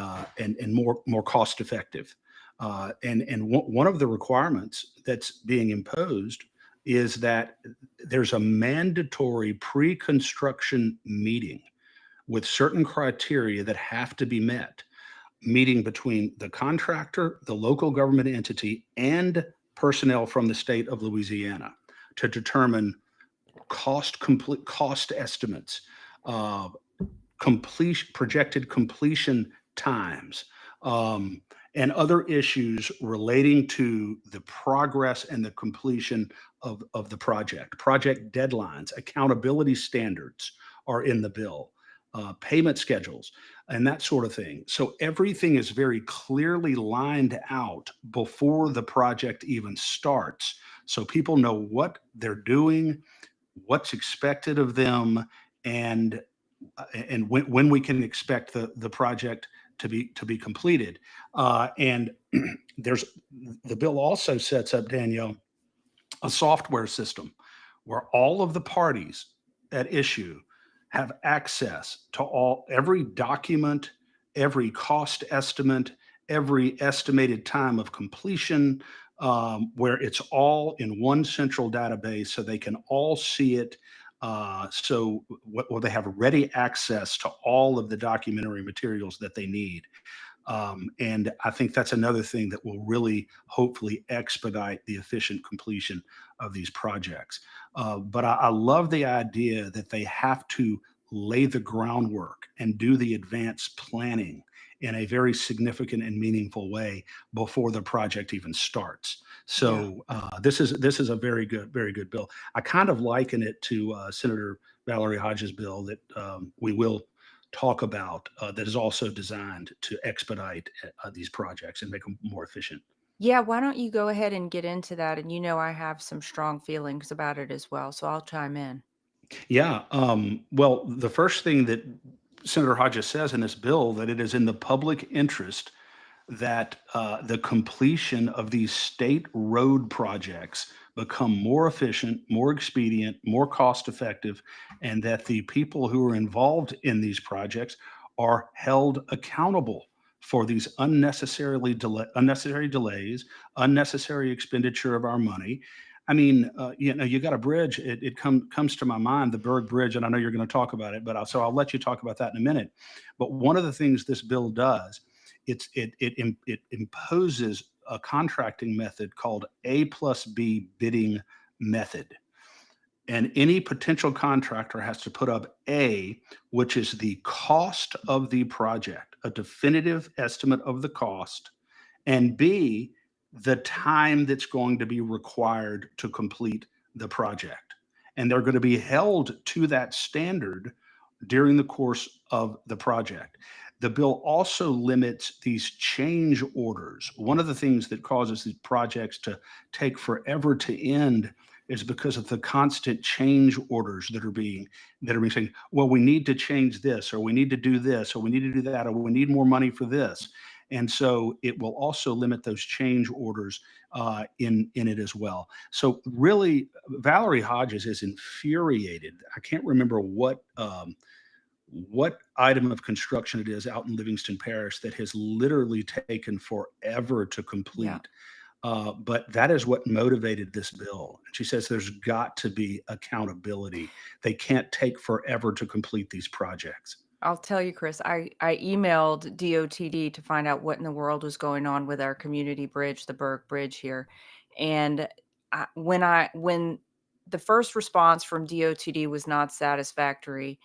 more cost effective. One of the requirements that's being imposed is that there's a mandatory pre-construction meeting with certain criteria that have to be met, meeting between the contractor, the local government entity, and personnel from the state of Louisiana to determine complete cost estimates, uh, completion projected completion times, um, and other issues relating to the progress and the completion of the project. Project deadlines, accountability standards are in the bill, payment schedules, and that sort of thing. So everything is very clearly lined out before the project even starts. So people know what they're doing, what's expected of them, and and when we can expect the project to be completed. And there's the bill also sets up, Danielle, a software system where all of the parties at issue have access to all every document, every cost estimate, every estimated time of completion, where it's all in one central database, so they can all see it. They have ready access to all of the documentary materials that they need. And I think that's another thing that will really hopefully expedite the efficient completion of these projects. But I love the idea that they have to lay the groundwork and do the advanced planning in a very significant and meaningful way before the project even starts. Yeah. So this is a very good bill. I kind of liken it to Senator Valerie Hodges' bill that we will talk about, that is also designed to expedite these projects and make them more efficient. Yeah, why don't you go ahead and get into that? And you know, I have some strong feelings about it as well, so I'll chime in. Yeah. Well, the first thing that Senator Hodges says in this bill that it is in the public interest that the completion of these state road projects become more efficient, more expedient, more cost effective, and that the people who are involved in these projects are held accountable for these unnecessary delays, unnecessary expenditure of our money. I mean, you got a bridge. It comes to my mind, the Berg Bridge, and I know you're going to talk about it, but I'll let you talk about that in a minute. But one of the things this bill does, it imposes a contracting method called A plus B bidding method. And any potential contractor has to put up A, which is the cost of the project, a definitive estimate of the cost, and B, the time that's going to be required to complete the project. And they're going to be held to that standard during the course of the project. The bill also limits these change orders. One of the things that causes these projects to take forever to end is because of the constant change orders that are being saying, well, we need to change this, or we need to do this, or we need to do that, or we need more money for this. and so it will also limit those change orders in it as well. So really, Valerie Hodges is infuriated. I can't remember what item of construction it is out in Livingston Parish that has literally taken forever to Yeah. complete. But that is what motivated this bill. And she says there's got to be accountability. They can't take forever to complete these projects. I'll tell you, Chris, I emailed DOTD to find out what in the world was going on with our community bridge, the Berg Bridge here. And when the first response from DOTD was not satisfactory,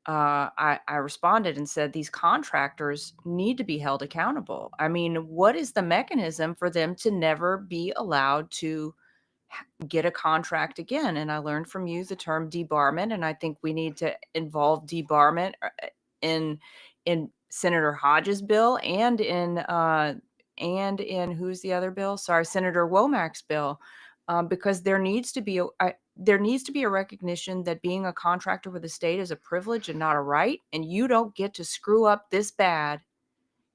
I responded and said these contractors need to be held accountable. I mean, what is the mechanism for them to never be allowed to get a contract again? And I learned from you the term debarment, and I think we need to involve debarment in Senator Hodges' bill and in who's the other bill? Sorry, Senator Womack's bill, because there needs to be a recognition that being a contractor with the state is a privilege and not a right, and you don't get to screw up this bad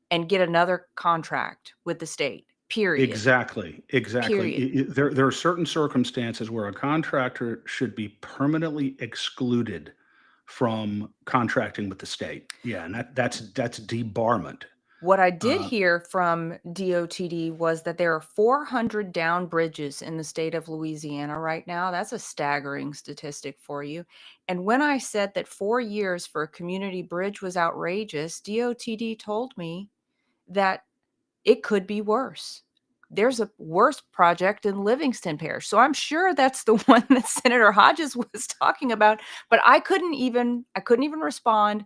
and get another contract with the state. Period. Exactly, exactly. Period. There are certain circumstances where a contractor should be permanently excluded from contracting with the state. Yeah, and that's debarment. What I did Uh, hear from DOTD was that there are 400 down bridges in the state of Louisiana right now. That's a staggering statistic for you. And when I said that 4 years for a community bridge was outrageous, DOTD told me that it could be worse. There's a worse project in Livingston Parish. So I'm sure that's the one that Senator Hodges was talking about, but I couldn't even respond.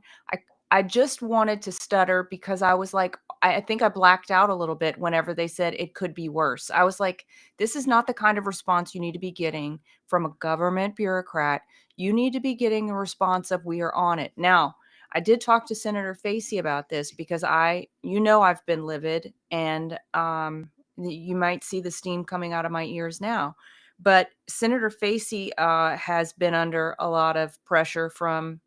I just wanted to stutter because I was like, I think I blacked out a little bit whenever they said it could be worse. I was like, this is not the kind of response you need to be getting from a government bureaucrat. You need to be getting a response of we are on it. Now, I did talk to Senator Facey about this because I've been livid, and you might see the steam coming out of my ears now. But Senator Facey has been under a lot of pressure from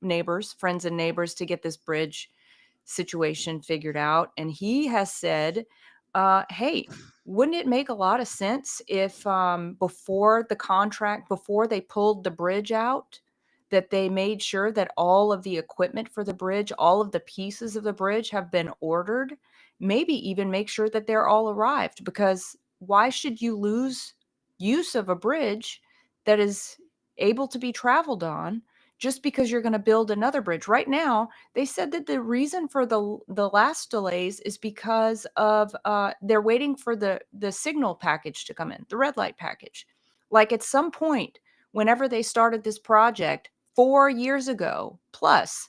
neighbors, friends and neighbors to get this bridge situation figured out. And he has said, hey, wouldn't it make a lot of sense if before they pulled the bridge out, that they made sure that all of the equipment for the bridge, all of the pieces of the bridge have been ordered, maybe even make sure that they're all arrived, because why should you lose use of a bridge that is able to be traveled on just because you're going to build another bridge? Right now, they said that the reason for the last delays is because of they're waiting for the signal package to come in, the red light package. Like at some point, whenever they started this project 4 years ago, plus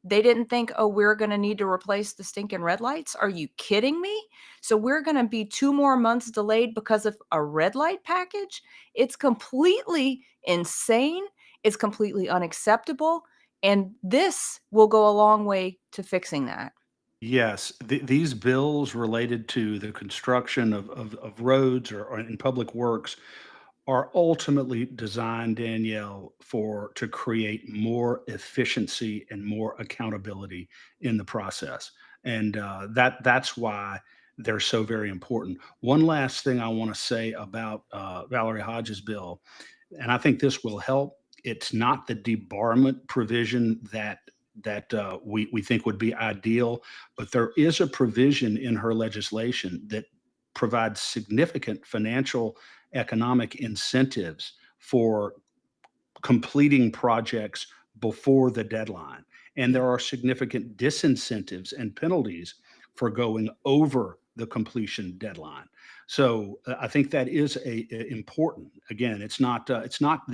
they didn't think, oh, we're going to need to replace the stinking red lights. Are you kidding me? So we're going to be 2 more months delayed because of a red light package? It's completely insane. It's completely unacceptable. And this will go a long way to fixing that. yes, these bills related to the construction of roads or in public works are ultimately designed, Danielle, for to create more efficiency and more accountability in the process, and that's why they're so very important. One last thing I want to say about Valerie Hodges' bill, and I think this will help. It's not the debarment provision that we think would be ideal, but there is a provision in her legislation that provides significant financial economic incentives for completing projects before the deadline. And Yeah. there are significant disincentives and penalties for going over the completion deadline. So I think that is important. Again, it's not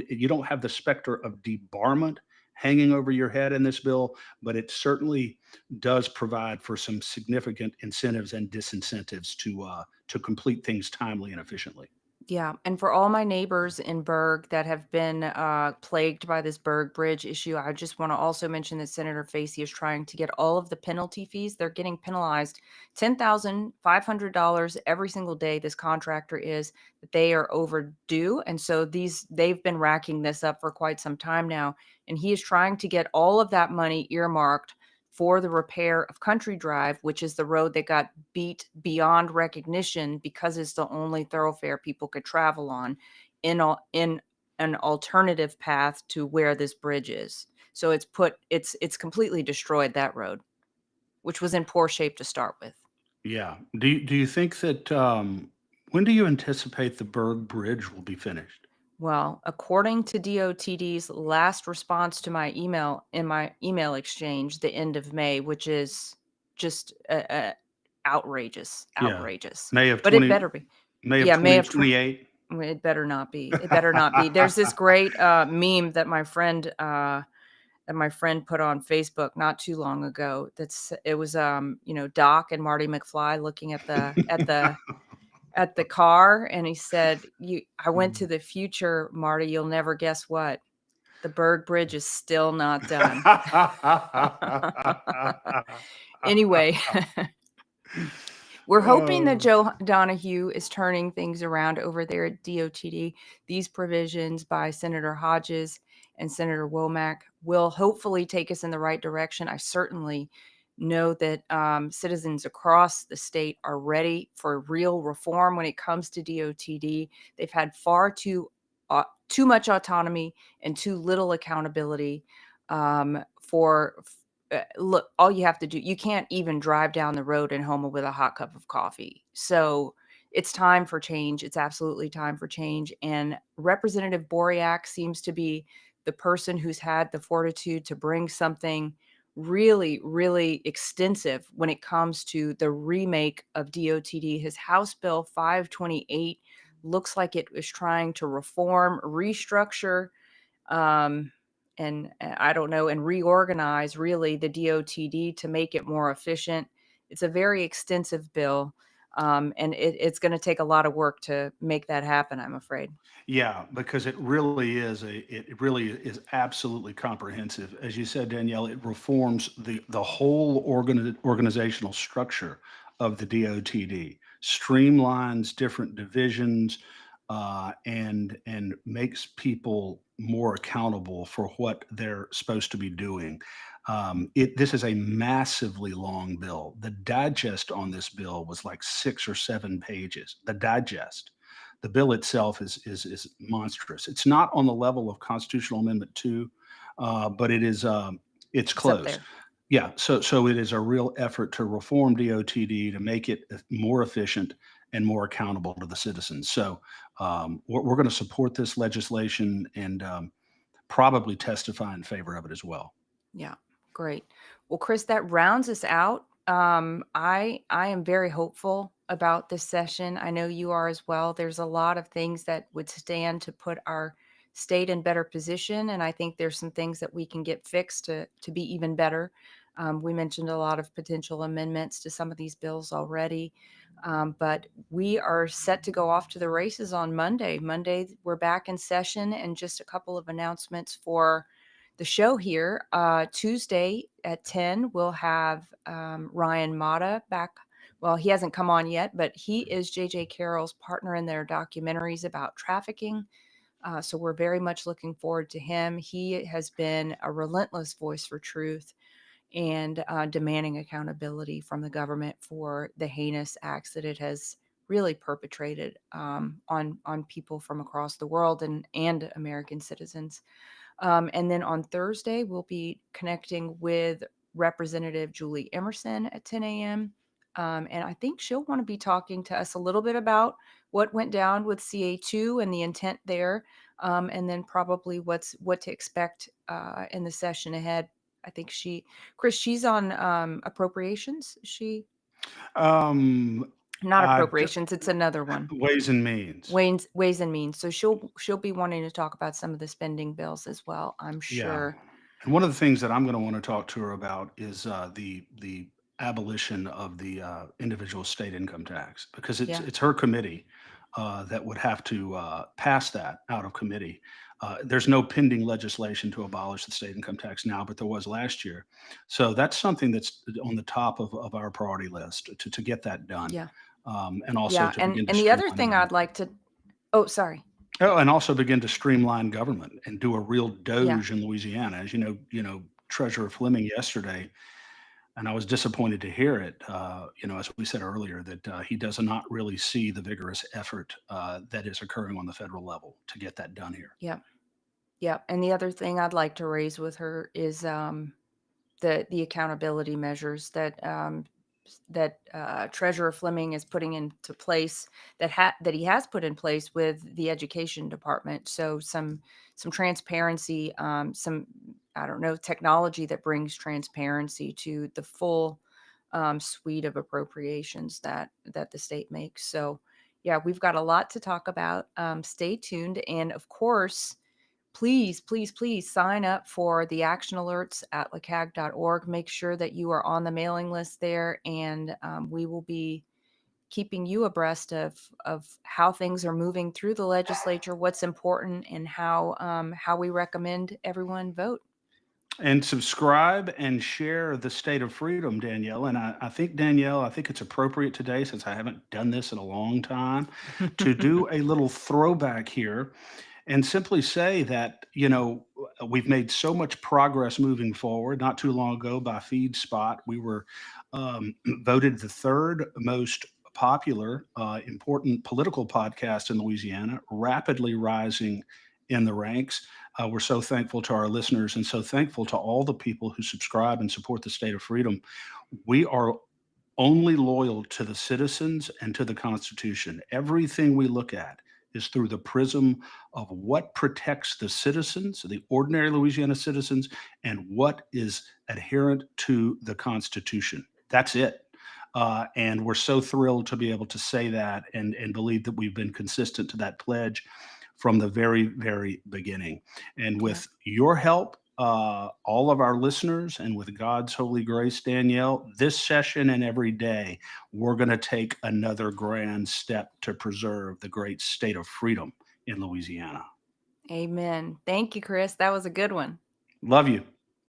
you don't have the specter of debarment hanging over your head in this bill, but it certainly does provide for some significant incentives and disincentives to complete things timely and efficiently. Yeah, and for all my neighbors in Berg that have been plagued by this Berg Bridge issue, I just want to also mention that Senator Facey is trying to get all of the penalty fees. They're getting penalized $10,500 every single day. This contractor is that they are overdue, and so they've been racking this up for quite some time now. And he is trying to get all of that money earmarked for the repair of Country Drive, which is the road that got beat beyond recognition because it's the only thoroughfare people could travel on in an alternative path to where this bridge is. So it's completely destroyed that road, which was in poor shape to start with. Yeah. Do you think that when do you anticipate the Berg Bridge will be finished? Well, according to DOTD's last response to my email in my email exchange, the end of May, which is just outrageous, Yeah. outrageous. May of But it 20 better be. May of Yeah, May of 2028? it better not be. It better not be. There's this great meme that my friend put on Facebook not too long ago. It was Doc and Marty McFly looking at the car, and he said, I went to the future, Marty, you'll never guess what. The Berg Bridge is still not done. Anyway, we're hoping that Oh, Joe Donahue is turning things around over there at DOTD. These provisions by Senator Hodges and Senator Womack will hopefully take us in the right direction. I certainly know that citizens across the state are ready for real reform when it comes to DOTD. They've had far too much autonomy and too little accountability for look, all you have to do, you can't even drive down the road in Houma with a hot cup of coffee. So it's time for change. It's absolutely time for change. And Representative Boriak seems to be the person who's had the fortitude to bring something really, really extensive when it comes to the remake of DOTD. His House Bill 528 looks like it is trying to reform, restructure, and I don't know, and reorganize really the DOTD to make it more efficient. It's a very extensive bill, and it's going to take a lot of work to make that happen, I'm afraid. yeah, because it really is absolutely comprehensive. As you said, Danielle, it reforms the whole organizational structure of the DOTD, streamlines different divisions, and makes people more accountable for what they're supposed to be doing. This is a massively long bill. The digest on this bill was like 6 or 7 pages. The digest. The bill itself is monstrous. It's not on the level of Constitutional Amendment 2, but it's It's up close. there. Yeah, so it is a real effort to reform DOTD to make it more efficient and more accountable to the citizens. So we're going to support this legislation and probably testify in favor of it as well. Yeah, great. Well, Chris, that rounds us out. I am very hopeful about this session. I know you are as well. There's a lot of things that would stand to put our state in better position, and I think there's some things that we can get fixed to be even better. We mentioned a lot of potential amendments to some of these bills already, but we are set to go off to the races on Monday. Monday, we're back in session, and just a couple of announcements for the show here. Tuesday at 10, we'll have Ryan Mata back. Well, he hasn't come on yet, but he is JJ Carroll's partner in their documentaries about trafficking. So we're very much looking forward to him. He has been a relentless voice for truth and demanding accountability from the government for the heinous acts that it has really perpetrated on people from across the world and American citizens. And then on Thursday, we'll be connecting with Representative Julie Emerson at 10 a.m. And I think she'll want to be talking to us a little bit about what went down with CA2 and the intent there, and then probably what to expect in the session ahead. I think Chris, she's on appropriations. Um, Not uh, d- appropriations. It's another one. Ways and Means. Ways and Means. So she'll be wanting to talk about some of the spending bills as well, I'm Yeah. sure. And one of the things that I'm going to want to talk to her about is the abolition of the individual state income tax, because Yeah. it's her committee that would have to pass that out of committee. There's no pending legislation to abolish the state income tax now, but there was last year. So that's something that's on the top of our priority list to get that done, Yeah. and also Yeah. to begin to And the other streamline thing government. I'd like to, oh, sorry. Oh, and also begin to streamline government and do a real Yeah. Doge in Louisiana. As you know, Treasurer Fleming yesterday And I was disappointed to hear it, as we said earlier, that he does not really see the vigorous effort that is occurring on the federal level to get that done here. Yep. Yep. And the other thing I'd like to raise with her is the accountability measures that Treasurer Fleming is putting into place, that he has put in place with the education department. So some transparency, some, I don't know, technology that brings transparency to the full suite of appropriations that the state makes. So yeah, we've got a lot to talk about. Stay tuned, and of course, please, please, please sign up for the action alerts at lacag.org. Make sure that you are on the mailing list there, and we will be keeping you abreast of how things are moving through the legislature, what's important, and how we recommend everyone vote. And subscribe and share the State of Freedom, Danielle. And I think, Danielle, I think it's appropriate today, since I haven't done this in a long time, to do a little throwback here and simply say that, we've made so much progress moving forward. Not too long ago, by FeedSpot, we were voted the third most popular, important political podcast in Louisiana, rapidly rising in the ranks. We're so thankful to our listeners and so thankful to all the people who subscribe and support the State of Freedom. We are only loyal to the citizens and to the Constitution. Everything we look at is through the prism of what protects the citizens, the ordinary Louisiana citizens, and what is adherent to the Constitution. That's it. And we're so thrilled to be able to say that and believe that we've been consistent to that pledge from the very, very beginning. And Yeah. with your help, all of our listeners, and with God's holy grace, Danielle, this session and every day, we're going to take another grand step to preserve the great state of freedom in Louisiana. Amen. Thank you, Chris. That was a good one. Love you.